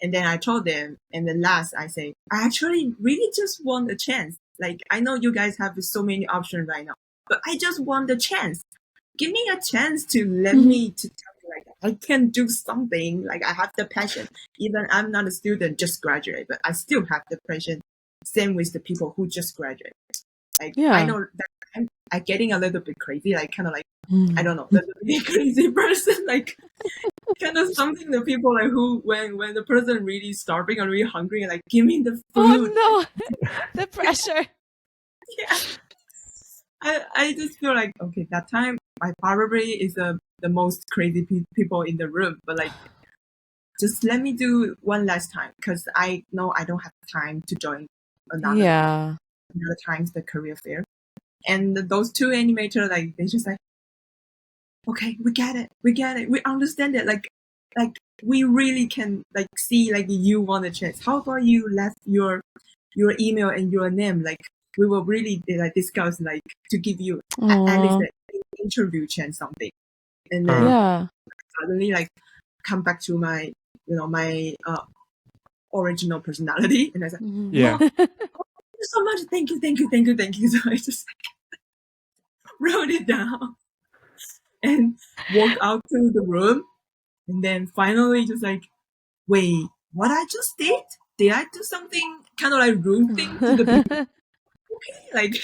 And then I told them, and then last I say, I actually really just want a chance. Like, I know you guys have so many options right now, but I just want a chance. Give me a chance to let me to tell you, like, I can do something. Like, I have the passion. Even I'm not a student, just graduate, but I still have the passion. Same with the people who just graduate. Like, I know that I'm getting a little bit crazy, like, kind of like, I don't know, a little bit crazy person, like, kind of something the people like who when the person really starving or really hungry, like give me the food. Oh no, the pressure. Yeah, I just feel like okay, that time I probably is the most crazy people in the room, but like just let me do one last time because I know I don't have time to join another times the career fair. And those 2 animators, like they just like, okay, we get it, we understand it, like we really can like see like you want a chance. How about you left your email and your name? Like we will really like discuss like to give you at least an interview chance something. And then suddenly like come back to my my original personality, and I said, thank you so much, thank you. So I just wrote it down and walk out to the room, and then finally just like, wait, what I just did? Did I do something kind of like rude thing to the people? Okay, like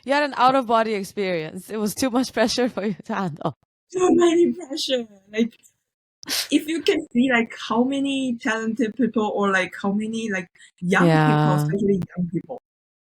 you had an out of body experience. It was too much pressure for you to handle. too many pressure. Like if you can see like how many talented people or like how many like young people, especially young people,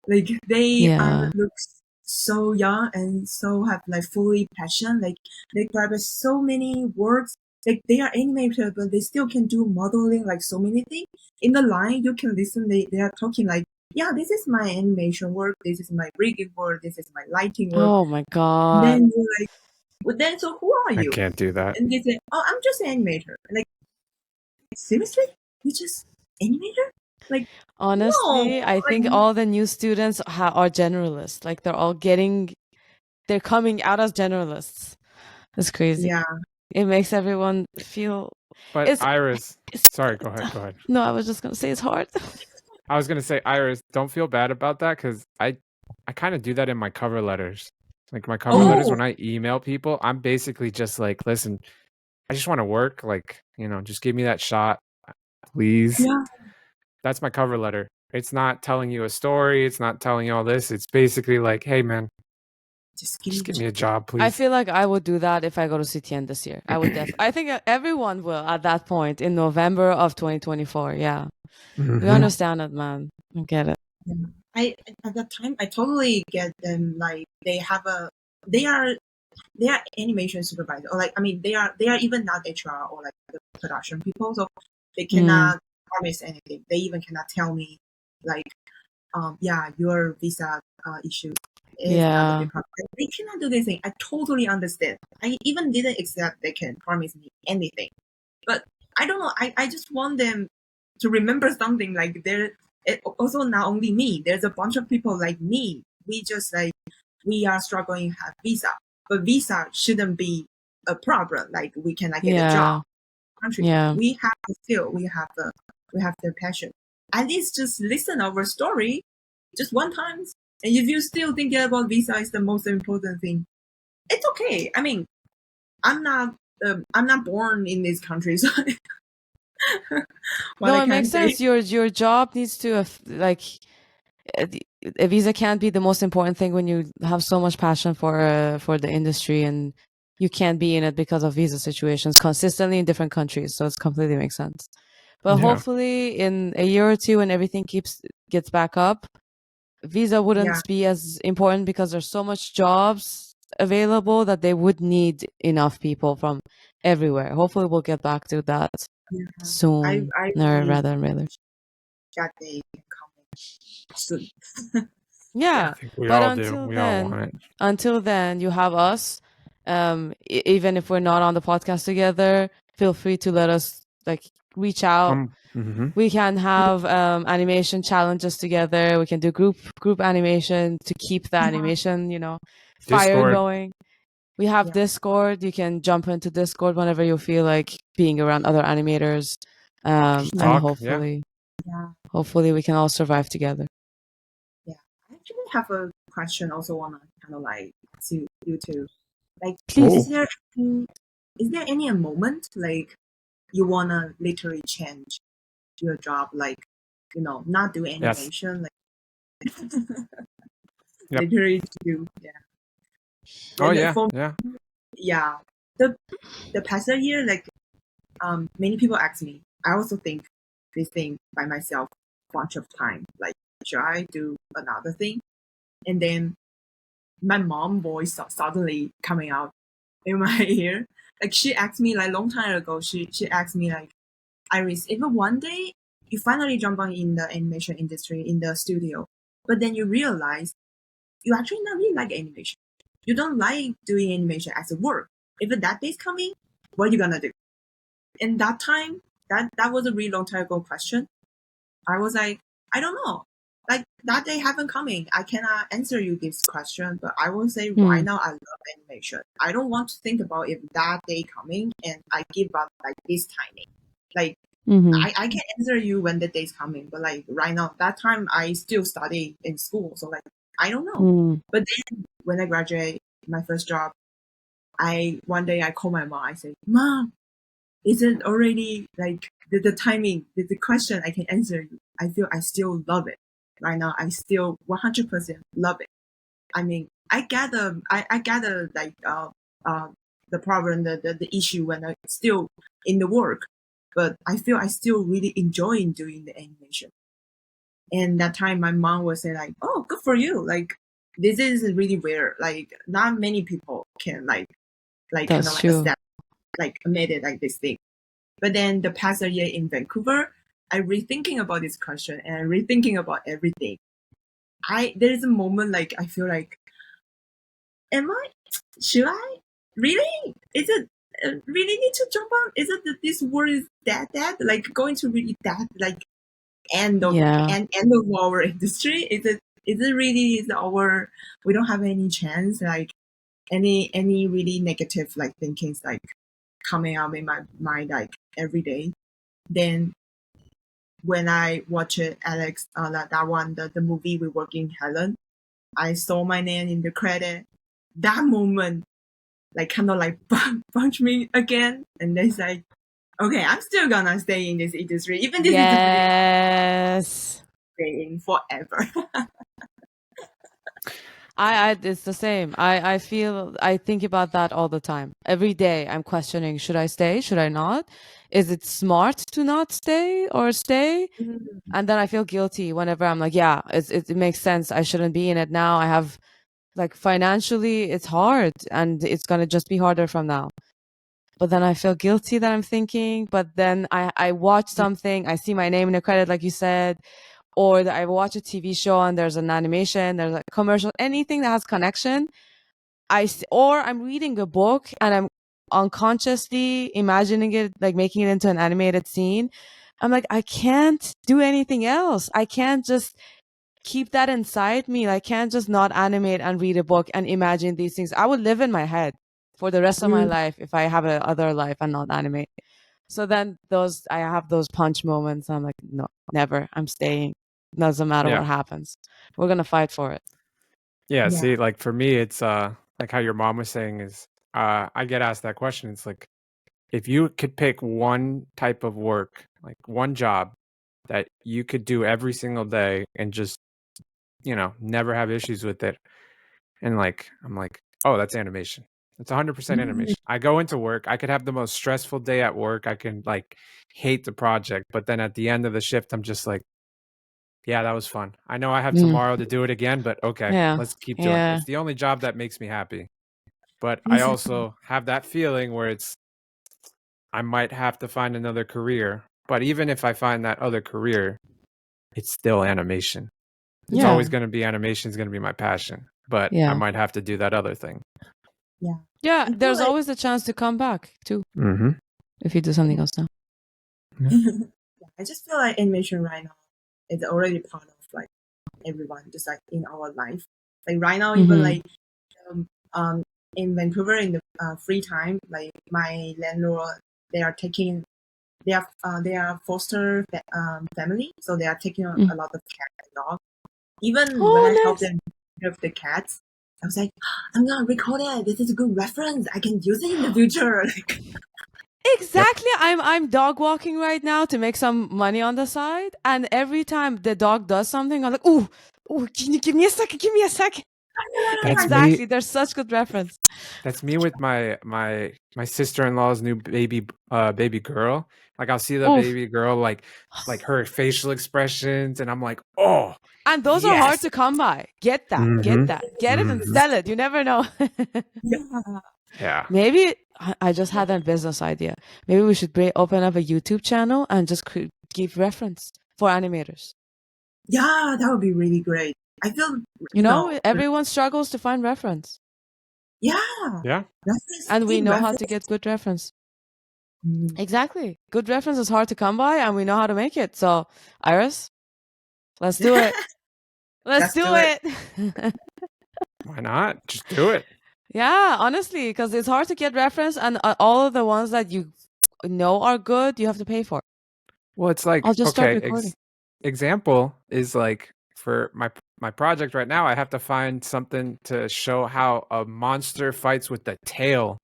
like they are looks so young and so have like fully passion. Like they grab so many words. Like they are animated, but they still can do modeling, like so many things. In the line, you can listen. They are talking like, yeah, this is my animation work. This is my rigging work. This is my lighting work. Oh my god! And then you're like, well, then so who are you? I can't do that. And they say, oh, I'm just an animator. Like seriously, you just animator? Like honestly, no, I think all the new students are generalists. Like they're coming out as generalists. It's crazy. Yeah. It makes everyone feel. But Iris, sorry, go ahead. No, I was just gonna say it's hard. I was gonna say, Iris, don't feel bad about that because I kind of do that in my cover letters. Like my cover letters, when I email people, I'm basically just like, listen, I just want to work. Like, just give me that shot, please. Yeah. That's my cover letter. It's not telling you a story. It's not telling you all this. It's basically like, hey, man, just give me a job, please. I feel like I would do that if I go to CTN this year. I would definitely. I think everyone will at that point in November of 2024. Yeah. We understand it, man. I get it. I at that time I totally get them. Like they are they are animation supervisor, or like, I mean, they are even not HR or like the production people, so they cannot promise anything. They even cannot tell me like, yeah, your visa issue is not a big problem. They cannot do this thing. I totally understand. I even didn't accept they can promise me anything, but I don't know. I just want them to remember something, like also not only me. There's a bunch of people like me. We just like, we are struggling to have visa, but visa shouldn't be a problem. Like, we cannot get a job. Country. We have the skill. We have the passion. At least just listen our story just one time. And if you still think about visa is the most important thing, it's okay. I mean, I'm not born in this country, so no, it makes sense. Your job needs to like, a visa can't be the most important thing when you have so much passion for the industry, and you can't be in it because of visa situations consistently in different countries. So it completely makes sense. But hopefully in a year or two, when everything gets back up, visa wouldn't be as important, because there's so much jobs available that they would need enough people from everywhere. Hopefully we'll get back to that soon, rather than later. That day coming soon. Yeah, but until then, you have us. Even if we're not on the podcast together, feel free to let us like reach out. We can have animation challenges together. We can do group animation to keep the animation, fire going. We have Discord. You can jump into Discord whenever you feel like being around other animators, and hopefully we can all survive together. Yeah, I actually have a question. Also, wanna kind of like to you too. Like, please, is there any moment like you wanna literally change your job, like, not do animation, like literally do the past year, like many people ask me. I also think this thing by myself a bunch of time, like, should I do another thing? And then my mom voice suddenly coming out in my ear. Like, she asked me like long time ago, she asked me like, Iris, if one day you finally jump on in the animation industry, in the studio, but then you realize you actually not really like animation. You don't like doing animation as a work. If that day's coming, what are you gonna do? And that time, that was a really long time ago question. I was like, I don't know. Like, that day haven't coming. I cannot answer you this question, but I will say right now I love animation. I don't want to think about if that day coming and I give up like this timing. Like, I can answer you when the day's coming, but like right now, that time I still study in school, so like I don't know. But then when I graduate my first job, one day I call my mom. I say, Mom, is it already like the timing, the question I can answer you? I feel I still love it right now. I still 100% love it. I mean, I gather like the problem, the issue when I'm still in the work, but I feel I still really enjoy doing the animation. And that time my mom would say like, oh, good for you. Like, this is really rare. Like, not many people can like kind of like accept, like admit it like this thing. But then the past year in Vancouver, I rethinking about this question and rethinking about everything. There is a moment like I feel like, should I really? Is it really need to jump on? Is it that this world is that like going to really that like end of our industry? Is it really our, we don't have any chance, like any really negative like thinkings like coming up in my mind like every day. Then when I watch it, Alex, that one, the movie We Work in Helen, I saw my name in the credit. That moment, like kind of like punch me again, and it's like, okay, I'm still gonna stay in this industry, even this is staying forever. It's the same. I think about that all the time. Every day I'm questioning, should I stay? Should I not? Is it smart to not stay or stay? And then I feel guilty whenever I'm like, yeah, it makes sense. I shouldn't be in it now. I have Like financially, it's hard, and it's gonna just be harder from now. But then I feel guilty that I'm thinking. But then I watch something, I see my name in the credit, like you said, or I watch a TV show and there's an animation, there's a commercial, anything that has connection. Or I'm reading a book and I'm unconsciously imagining it, like making it into an animated scene. I'm like, I can't do anything else. I can't just keep that inside me. I can't just not animate and read a book and imagine these things. I would live in my head for the rest of my life if I have another life and not animate. So then I have those punch moments. I'm like, no, never. I'm staying. Doesn't matter what happens. We're gonna fight for it. Yeah. See, like for me, it's like how your mom was saying is, I get asked that question. It's like, if you could pick one type of work, like one job that you could do every single day and just, never have issues with it. And like, I'm like, oh, that's animation. It's 100% animation. I go into work. I could have the most stressful day at work. I can like hate the project, but then at the end of the shift, I'm just like, yeah, that was fun. I know I have tomorrow to do it again, but okay, let's keep doing it. It's the only job that makes me happy. But I also have that feeling where I might have to find another career. But even if I find that other career, it's still animation. It's always going to be animation is going to be my passion. But I might have to do that other thing. Yeah, there's always a chance to come back too. If you do something else now. I just feel like animation right now is already part of like everyone, just like in our life. Like right now, even like in Vancouver in the free time, like my landlord, they are foster family, so they are taking a lot of cat and dog. Even when I help them with the cats, I was like, I'm gonna record it. This is a good reference. I can use it in the future. Exactly. I'm dog walking right now to make some money on the side, and every time the dog does something, I'm like, "Ooh, can you give me a second? Give me a second." Exactly. There's such good reference. That's me with my sister-in-law's new baby girl. Like I'll see the baby girl, like her facial expressions, and I'm like, oh. And those are hard to come by. Get that, get it and sell it. You never know. Yeah. Maybe I just had a business idea. Maybe we should open up a YouTube channel and just give reference for animators. Yeah, that would be really great. I feel everyone struggles to find reference. Yeah. And we know how to get good reference. Exactly. Good reference is hard to come by, and we know how to make it. So, Iris, let's do it. Let's do it. Why not? Just do it. Yeah, honestly, because it's hard to get reference, and all of the ones that you know are good, you have to pay for. Well, it's like, I'll just start recording. Example is like for my project right now, I have to find something to show how a monster fights with the tail.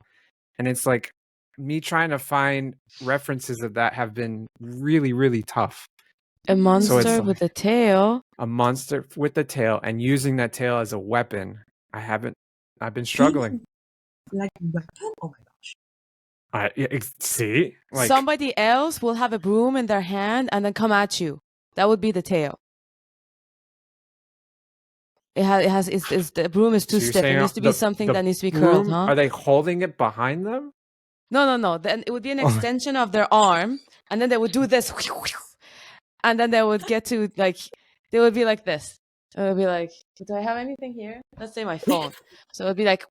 And it's like me trying to find references of that have been really, really tough. A monster with a tail? A monster with the tail, and using that tail as a weapon. I've been struggling. Like a weapon? Oh my gosh. See? Like, somebody else will have a broom in their hand and then come at you. That would be the tail. The broom is too stiff. It needs to be something that needs to be curled, huh? Are they holding it behind them? No. Then it would be an extension of their arm, and then they would do this, and then they would get to they would be like this. It would be like, do I have anything here? Let's say my phone. So it would be like,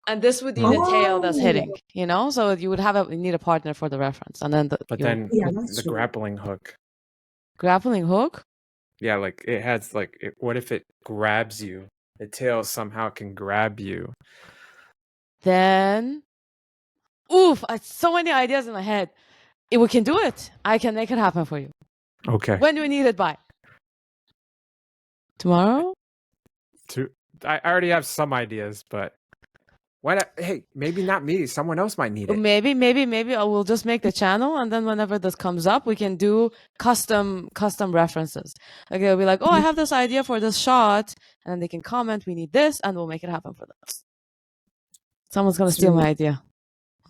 and this would be the tail that's hitting, So you would need a partner for the reference, and then the grappling hook. Grappling hook? Yeah, like it has what if it grabs you? The tail somehow can grab you. Then, so many ideas in my head. We can do it. I can make it happen for you. Okay. When do we need it by? Tomorrow? I already have some ideas, but hey, maybe not me. Someone else might need it. Maybe I will just make the channel, and then whenever this comes up, we can do custom references. Like they'll be like, I have this idea for this shot, and then they can comment, we need this, and we'll make it happen for them. Someone's gonna steal my idea.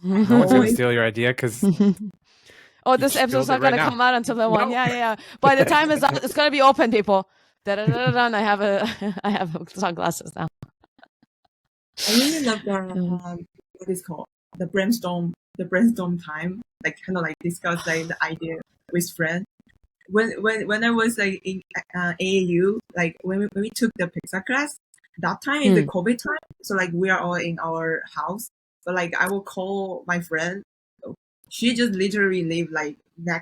No one's gonna steal your idea because. This episode's not gonna come out until the one. Yeah. By the time it's out, it's gonna be open, people. And I have sunglasses now. I really love what is called the brainstorm time, like kind of like discuss like the idea with friends. When I was like in AAU, like when we took the pizza class, that time is the COVID time, so like we are all in our house. But like I will call my friend. She just literally live like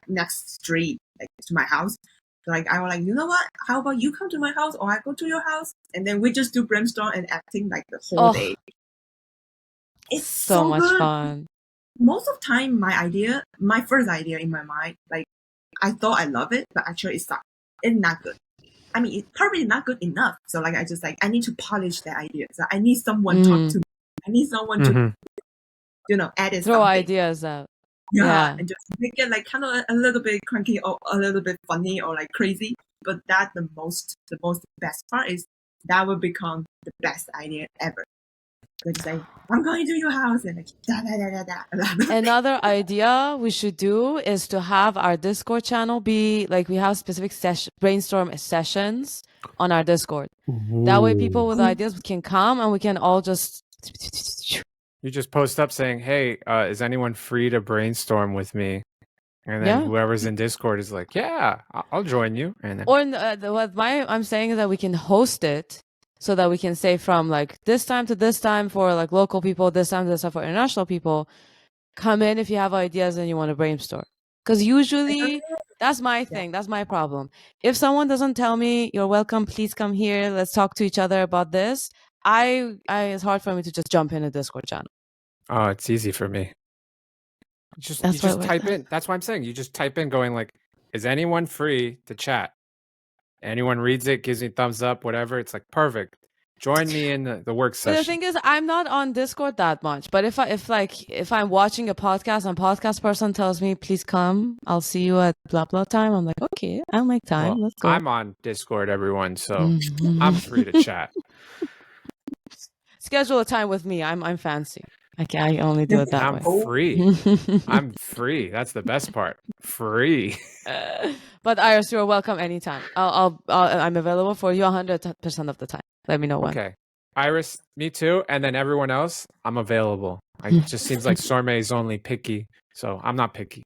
next street, like to my house. So like I was like, you know what? How about you come to my house or I go to your house, and then we just do brainstorm and acting like the whole day. It's so much good. fun. Most of the time, my first idea in my mind, like I thought I love it, but actually it's not good. I mean, it's probably not good enough. So like I just like I need to polish the idea. So I need someone talk to me. I need someone to add throw something. ideas out. Yeah, and just make it like kind of a little bit cranky or a little bit funny or like crazy. But that the best part is that will become the best idea ever. Like say, I'm going to your house and like da da da da da. Another idea we should do is to have our Discord channel be like we have specific brainstorm sessions on our Discord. Ooh. That way people with ideas can come and we can all just you just post up saying, hey, is anyone free to brainstorm with me? And then whoever's in Discord is like, yeah, I'll join you. And then... Or I'm saying is that we can host it so that we can say from like this time to this time for like local people, this time to this time for international people. Come in if you have ideas and you want to brainstorm. Because usually that's my thing. That's my problem. If someone doesn't tell me you're welcome, please come here, let's talk to each other about this, it's hard for me to just jump in a Discord channel. Oh, it's easy for me. You just type in. That's what I'm saying. You just type in going like, is anyone free to chat? Anyone reads it, gives me thumbs up, whatever. It's like, perfect. Join me in the work session. But the thing is, I'm not on Discord that much. But if I'm watching a podcast and podcast person tells me, please come, I'll see you at blah blah time. I'm like, okay, I'll make time. Let's go. I'm on Discord, everyone, so I'm free to chat. Schedule a time with me. I'm fancy. I only do it that way. I'm free. I'm free. That's the best part. Free. But Iris, you're welcome anytime. I'm available for you 100% of the time. Let me know when. Okay. Iris, me too. And then everyone else, I'm available. It just seems like Sormeh is only picky, so I'm not picky.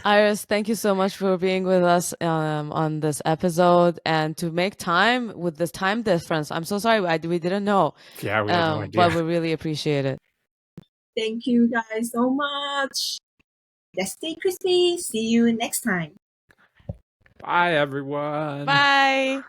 Iris, thank you so much for being with us on this episode and to make time with this time difference. I'm so sorry we didn't know. Yeah, we had no idea. But we really appreciate it. Thank you guys so much. Let's stay crispy. See you next time. Bye, everyone. Bye.